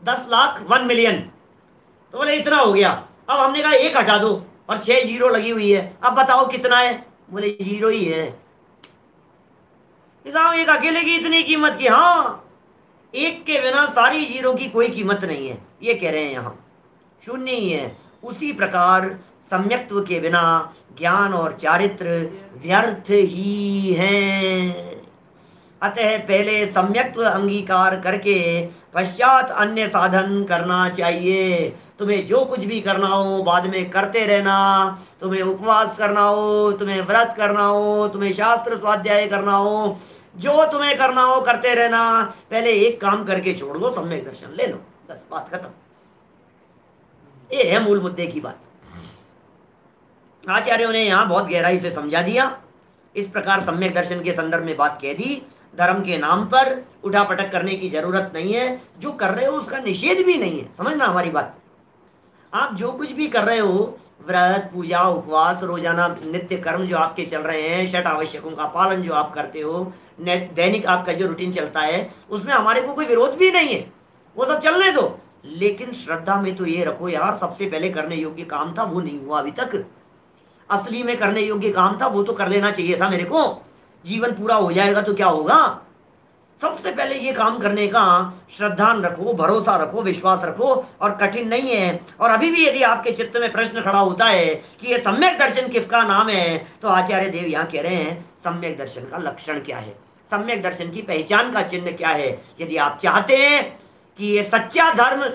10 लाख 1 मिलियन, तो बोले इतना हो गया। अब हमने कहा 1 हटा दो और 6 जीरो लगी हुई है, अब बताओ कितना है? बोले जीरो ही है। एक अकेले की इतनी कीमत की? हाँ, 1 के बिना सारी जीरो की कोई कीमत नहीं है, ये कह रहे हैं यहाँ, शून्य ही है। उसी प्रकार सम्यक्त्व के बिना ज्ञान और चारित्र व्यर्थ ही हैं। अतः पहले सम्यक्त्व अंगीकार करके पश्चात अन्य साधन करना चाहिए। तुम्हें जो कुछ भी करना हो बाद में करते रहना, तुम्हें उपवास करना हो, तुम्हें व्रत करना हो, तुम्हें शास्त्र स्वाध्याय करना हो, जो तुम्हें करना हो करते रहना। पहले एक काम करके छोड़ दो, सम्यक दर्शन ले लो, बस बात खत्म। ये है मूल मुद्दे की बात। आचार्यों ने यहाँ बहुत गहराई से समझा दिया। इस प्रकार सम्यक दर्शन के संदर्भ में बात कह दी। धर्म के नाम पर उठापटक करने की जरूरत नहीं है, जो कर रहे हो उसका निषेध भी नहीं है। समझना हमारी बात। आप जो कुछ भी कर रहे हो, व्रत, पूजा, उपवास, रोजाना नित्य कर्म जो आपके चल रहे हैं, 6 आवश्यकों का पालन जो आप करते हो, दैनिक आपका जो रूटीन चलता है, उसमें हमारे को कोई विरोध भी नहीं है, वो सब चलने दो। लेकिन श्रद्धा में तो ये रखो यार, सबसे पहले करने योग्य काम था वो नहीं हुआ अभी तक। असली में करने योग्य काम था वो तो कर लेना चाहिए था मेरे को। जीवन पूरा हो जाएगा तो क्या होगा? सबसे पहले ये काम करने का श्रद्धा रखो, भरोसा रखो, विश्वास रखो, और कठिन नहीं है। और अभी भी यदि आपके चित्त में प्रश्न खड़ा होता है कि ये सम्यक दर्शन किसका नाम है, तो आचार्य देव यहाँ कह रहे हैं सम्यक दर्शन का लक्षण क्या है, सम्यक दर्शन की पहचान का चिन्ह क्या है। यदि आप चाहते हैं कि ये सच्चा धर्म,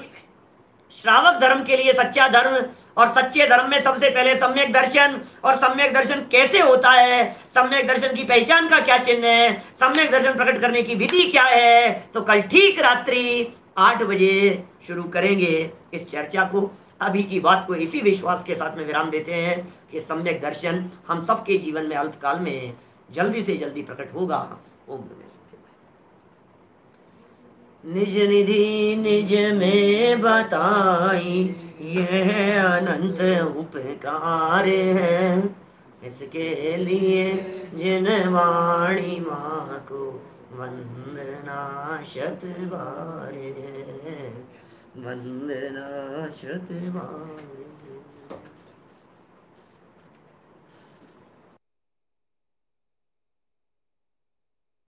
श्रावक धर्म के लिए सच्चा धर्म, और सच्चे धर्म में सबसे पहले सम्यक दर्शन, और सम्यक दर्शन कैसे होता है, सम्यक दर्शन की पहचान का क्या चिन्ह है, सम्यक दर्शन प्रकट करने की विधि क्या है, तो कल ठीक रात्रि 8 बजे शुरू करेंगे इस चर्चा को। अभी की बात को इसी विश्वास के साथ में विराम देते हैं कि सम्यक दर्शन हम सबके जीवन में अल्पकाल में जल्दी से जल्दी प्रकट होगा। ओम नमः। निज निधि निज में बताई यह अनंत उपकार है, इसके लिए जिन वाणी माँ को वंदना शत बार है, वंदना शत बार।